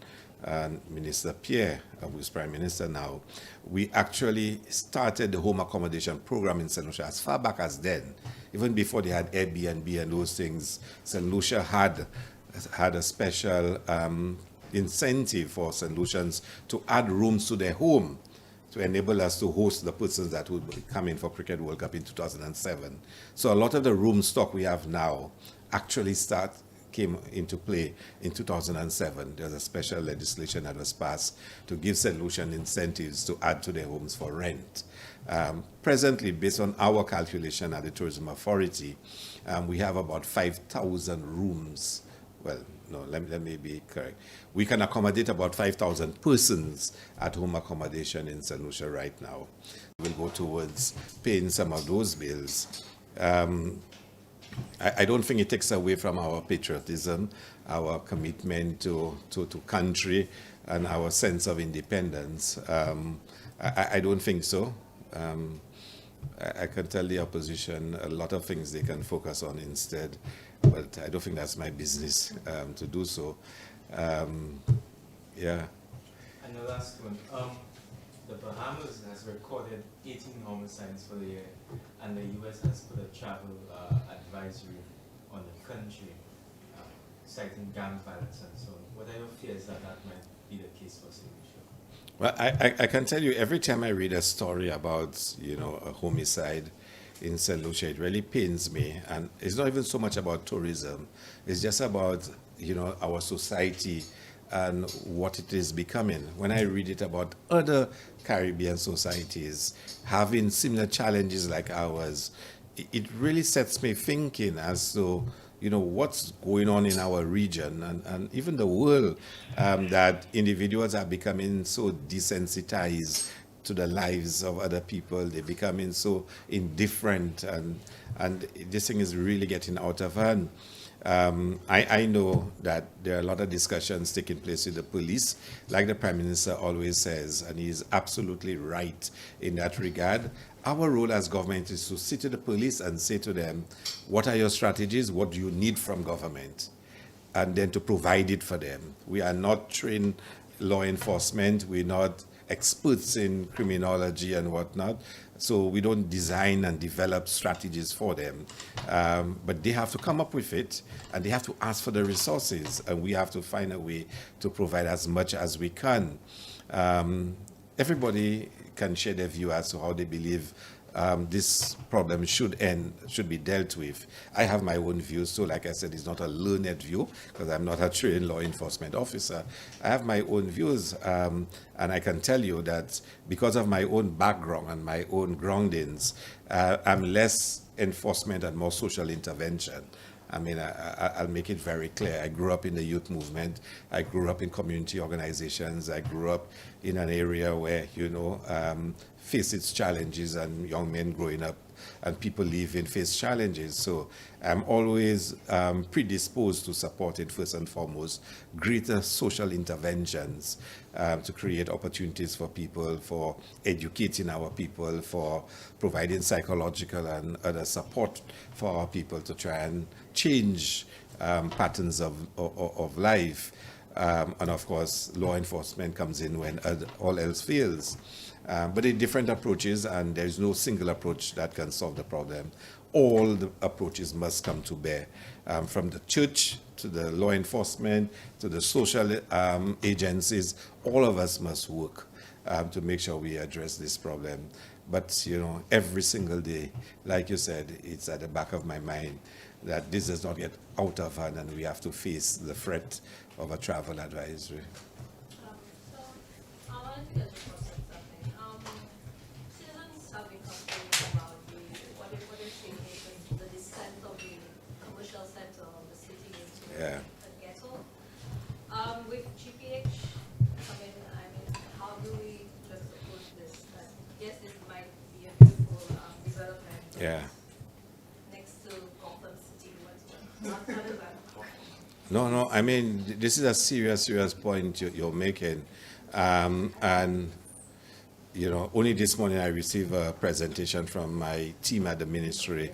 Minister Pierre, who's Prime Minister now, we actually started the home accommodation program in St. Lucia as far back as then. Even before they had Airbnb and those things, St. Lucia had a special incentive for St. Lucians to add rooms to their home. to enable us to host the persons that would come in for Cricket World Cup in 2007. So a lot of the room stock we have now actually came into play in 2007. There's a special legislation that was passed to give St. Lucian incentives to add to their homes for rent. Presently, based on our calculation at the Tourism Authority, we have about 5,000 rooms. Well, no, let me be correct. We can accommodate about 5,000 persons at home accommodation in St. Lucia right now. We'll go towards paying some of those bills. I don't think it takes away from our patriotism, our commitment to country, and our sense of independence. I don't think so. I can tell the opposition a lot of things they can focus on instead, but I don't think that's my business to do so. Yeah. And the last one, the Bahamas has recorded 18 homicides for the year, and the U.S. has put a travel advisory on the country, citing gang violence and so on. What are your fears that might be the case for St. Lucia? Well, I can tell you, every time I read a story about, a homicide in St. Lucia, it really pains me. And it's not even so much about tourism. It's just about, our society and what it is becoming. When I read it about other Caribbean societies having similar challenges like ours, it really sets me thinking as to, what's going on in our region and even the world, that individuals are becoming so desensitized to the lives of other people. They're becoming so indifferent, and this thing is really getting out of hand. I know that there are a lot of discussions taking place with the police, like the Prime Minister always says, and he's absolutely right in that regard. Our role as government is to sit to the police and say to them, what are your strategies? What do you need from government? And then to provide it for them. We are not trained law enforcement. We're not experts in criminology and whatnot. So we don't design and develop strategies for them. But they have to come up with it, and they have to ask for the resources, and we have to find a way to provide as much as we can. Everybody can share their view as to how they believe this problem should be dealt with. I have my own views, so like I said, it's not a learned view, because I'm not a trained law enforcement officer. I have my own views, and I can tell you that because of my own background and my own groundings, I'm less enforcement and more social intervention. I mean, I'll make it very clear. I grew up in the youth movement. I grew up in community organizations. I grew up in an area where, face its challenges, and young men growing up and people living face challenges. So I'm always predisposed to supporting, first and foremost, greater social interventions to create opportunities for people, for educating our people, for providing psychological and other support for our people to try and change patterns of life. And of course, law enforcement comes in when all else fails. But there are different approaches, and there is no single approach that can solve the problem. All the approaches must come to bear, from the church to the law enforcement to the social agencies. All of us must work to make sure we address this problem. But, every single day, like you said, it's at the back of my mind that this does not get out of hand, and we have to face the threat of a travel advisory. So I wanted to get your thoughts on something. Citizens have been complaining about what they're saying is the descent of the commercial center of the city into a ghetto. With GPH coming, how do we just approach this? Yes, this might be a beautiful development. Yeah. Next to Gotham City, what's how does that? No, I mean, this is a serious point you're making. And, only this morning I received a presentation from my team at the ministry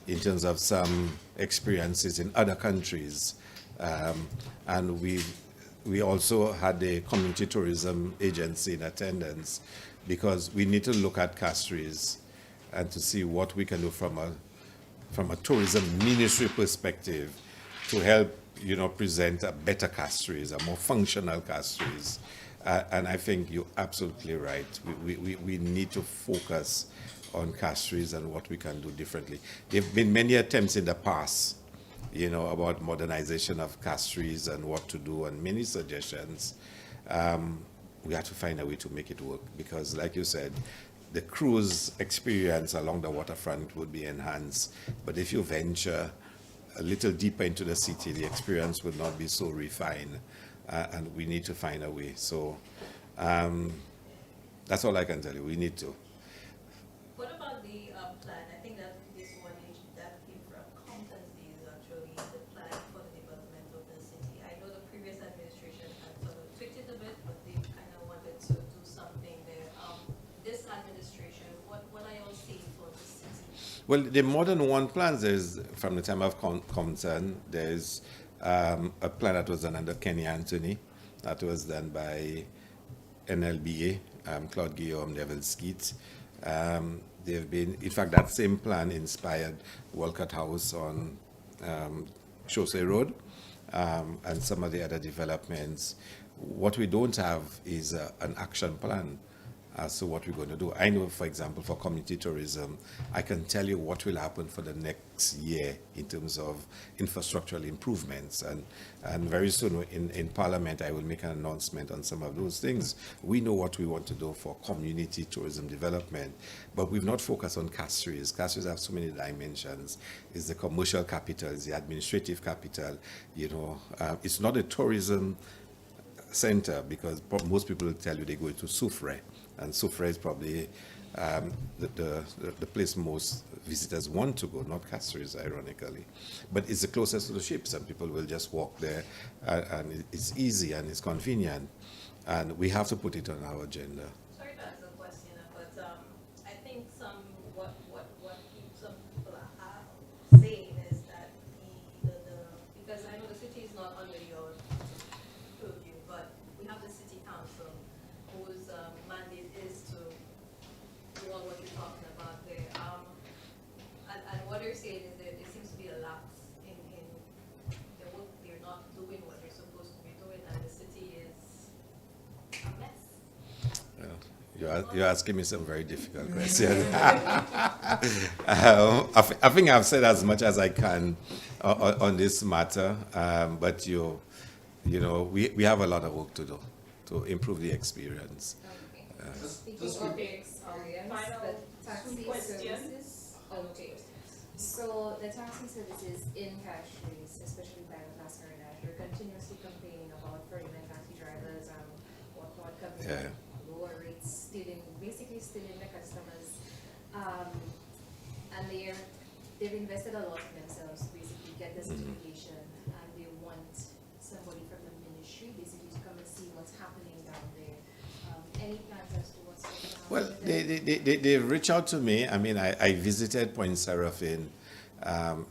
in terms of some experiences in other countries. And we also had the community tourism agency in attendance, because we need to look at Castries and to see what we can do from a tourism ministry perspective to help present a better Castries, a more functional Castries. And I think you're absolutely right. We need to focus on Castries and what we can do differently. There have been many attempts in the past, you know, about modernization of Castries and what to do, and many suggestions. We have to find a way to make it work because, like you said, the cruise experience along the waterfront would be enhanced. But if you venture a little deeper into the city, the experience would not be so refined. And we need to find a way. So that's all I can tell you. We need to. What about the plan? I think that this one that came from Compton's days actually, the plan for the development of the city. I know the previous administration had sort of tweaked it a bit, but they kind of wanted to do something there. This administration, what are you all seeing for the city? Well, the Modern One plans is from the time of Compton. There's a plan that was done under Kenny Anthony, that was done by NLBA, Claude Guillaume, Neville Skeet. They've been, in fact, that same plan inspired Walcott House on Chaussee Road and some of the other developments. What we don't have is an action plan as to what we're going to do. I know, for example, for community tourism, I can tell you what will happen for the next year in terms of infrastructural improvements. And very soon in Parliament, I will make an announcement on some of those things. We know what we want to do for community tourism development, but we've not focused on Castries. Castries have so many dimensions. It's the commercial capital, it's the administrative capital. You know, it's not a tourism center because most people will tell you they go to Soufrière. And Soufrière is probably the place most visitors want to go, not Castries, ironically. But it's the closest to the ships, and people will just walk there, and it's easy and it's convenient. And we have to put it on our agenda. Sorry to ask a question, but I think some people are saying is that because I know the city is not under your purview, but we have the city council whose mandate is to do all what you're talking about there. And what they're saying is that there seems to be a lapse in their work. They're not doing what they're supposed to be doing, and the city is a mess. You're asking me some very difficult questions. I think I've said as much as I can on this matter, but you know, we have a lot of work to do to improve the experience. Speaking of the experience, the taxi services. Okay. So the taxi services in Castries, especially by the Las Marinas, you're continuously complaining about foreign taxi drivers and whatnot coming at lower rates, basically stealing the customers. And they've invested a lot in themselves to basically get this certification, and they want somebody from the ministry basically to come and see what's happening down there. Any plans as to what's going on? Well, they've reached out to me. I mean, I visited Point Seraphin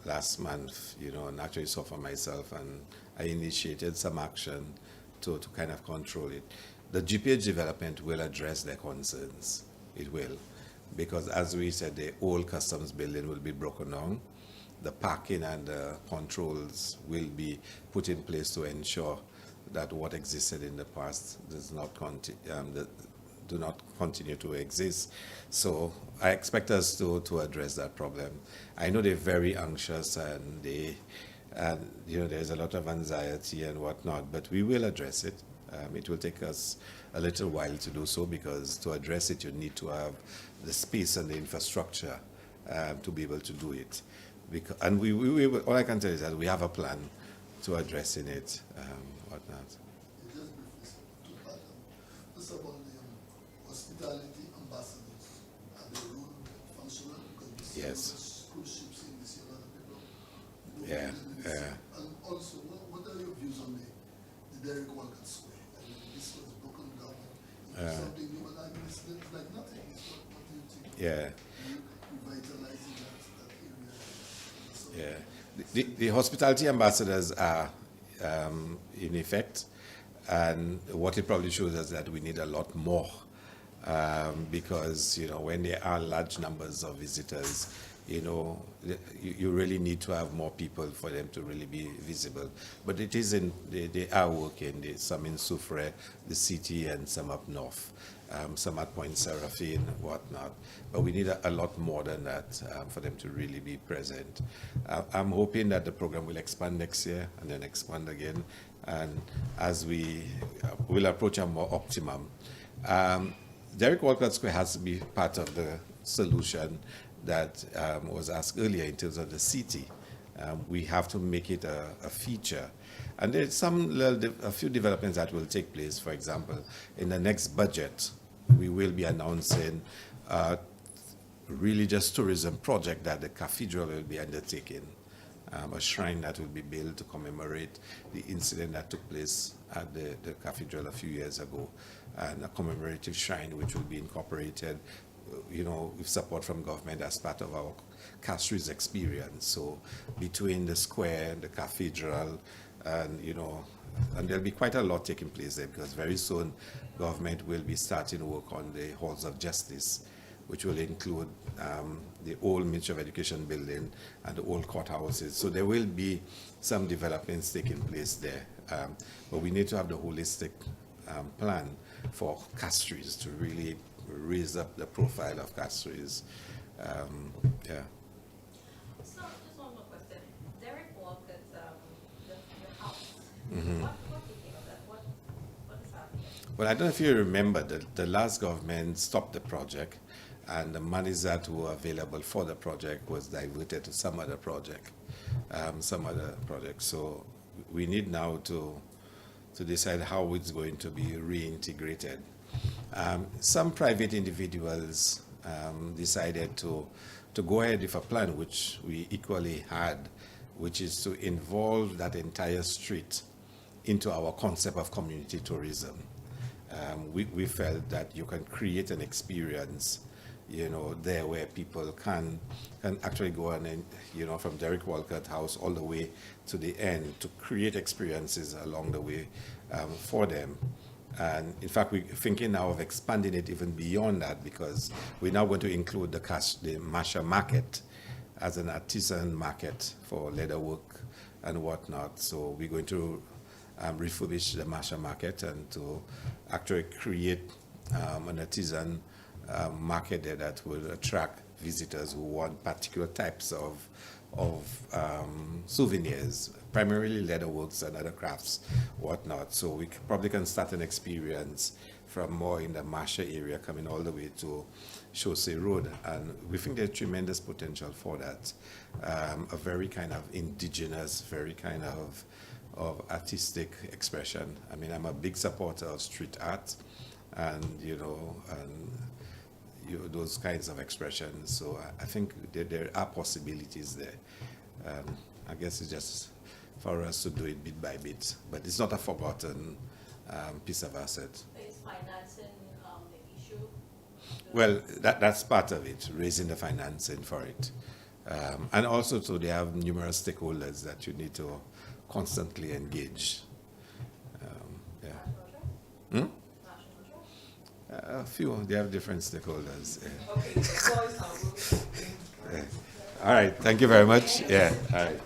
last month, you know, and actually saw for myself, and I initiated some action to kind of control it. The GPH development will address their concerns. It will. Because as we said, the old customs building will be broken down. The parking and the controls will be put in place to ensure that what existed in the past does not do not continue to exist. So I expect us to address that problem. I know they're very anxious and you know, there's a lot of anxiety and whatnot, but we will address it. It will take us a little while to do so, because to address it, you need to have the space and the infrastructure to be able to do it. And we all I can tell you is that we have a plan to addressing it, whatnot. Just briefly, this about the hospitality ambassadors. Are they role functional? Because we see Yes. cruise ships in this year, a lot of people. Yeah. And also, what are your views on the Derek Walcott Square? I mean, this was broken down. Something new, but I mean, it's like nothing. What do you think? Yeah. Revitalizing that area. Yeah. The hospitality ambassadors are in effect, and what it probably shows us that we need a lot more, because, you know, when there are large numbers of visitors, you know, you really need to have more people for them to really be visible. But it is they are working, some in Soufrière, the city, and some up north, some at Point Seraphine, whatnot. But we need a lot more than that for them to really be present. I'm hoping that the program will expand next year and then expand again. And as we will approach a more optimum, Derek Walcott Square has to be part of the solution that was asked earlier in terms of the city. We have to make it a feature. And there's a few developments that will take place. For example, in the next budget, we will be announcing a religious tourism project that the cathedral will be undertaking. A shrine that will be built to commemorate the incident that took place at the cathedral a few years ago, and a commemorative shrine which will be incorporated, you know, with support from government as part of our Castries experience. So between the square, the cathedral, and, you know, and there'll be quite a lot taking place there, because very soon government will be starting work on the halls of justice, which will include the old Ministry of Education building and the old courthouses. So there will be some developments taking place there. But we need to have the holistic plan for Castries to really raise up the profile of Castries. Yeah. So, just one more question. Derek Walcott, the house. Mm-hmm. What do you think of that? What is happening? Well, I don't know if you remember that the last government stopped the project, and the monies that were available for the project was diverted to some other project. So we need now to decide how it's going to be reintegrated. Some private individuals decided to go ahead with a plan which we equally had, which is to involve that entire street into our concept of community tourism. We felt that you can create an experience, you know, there where people can actually go on and, you know, from Derek Walcott House all the way to the end, to create experiences along the way for them. And in fact, we're thinking now of expanding it even beyond that, because we're now going to include the Masha market as an artisan market for leatherwork and whatnot. So we're going to refurbish the Masha market and to actually create an artisan market there that will attract visitors who want particular types of souvenirs, primarily leatherworks and other crafts, whatnot. So we probably can start an experience from more in the Masha area, coming all the way to Chaussee Road. And we think there's tremendous potential for that. A very kind of indigenous, very kind of artistic expression. I mean, I'm a big supporter of street art and, you know, those kinds of expressions. So I think there are possibilities there. I guess it's just for us to do it bit by bit, but it's not a forgotten piece of asset. Is financing the issue? Well, that's part of it, raising the financing for it. And also, so they have numerous stakeholders that you need to constantly engage. Yeah. Hmm? A few, they have different stakeholders. Yeah. Okay, Yeah. All right, thank you very much. Yeah, all right.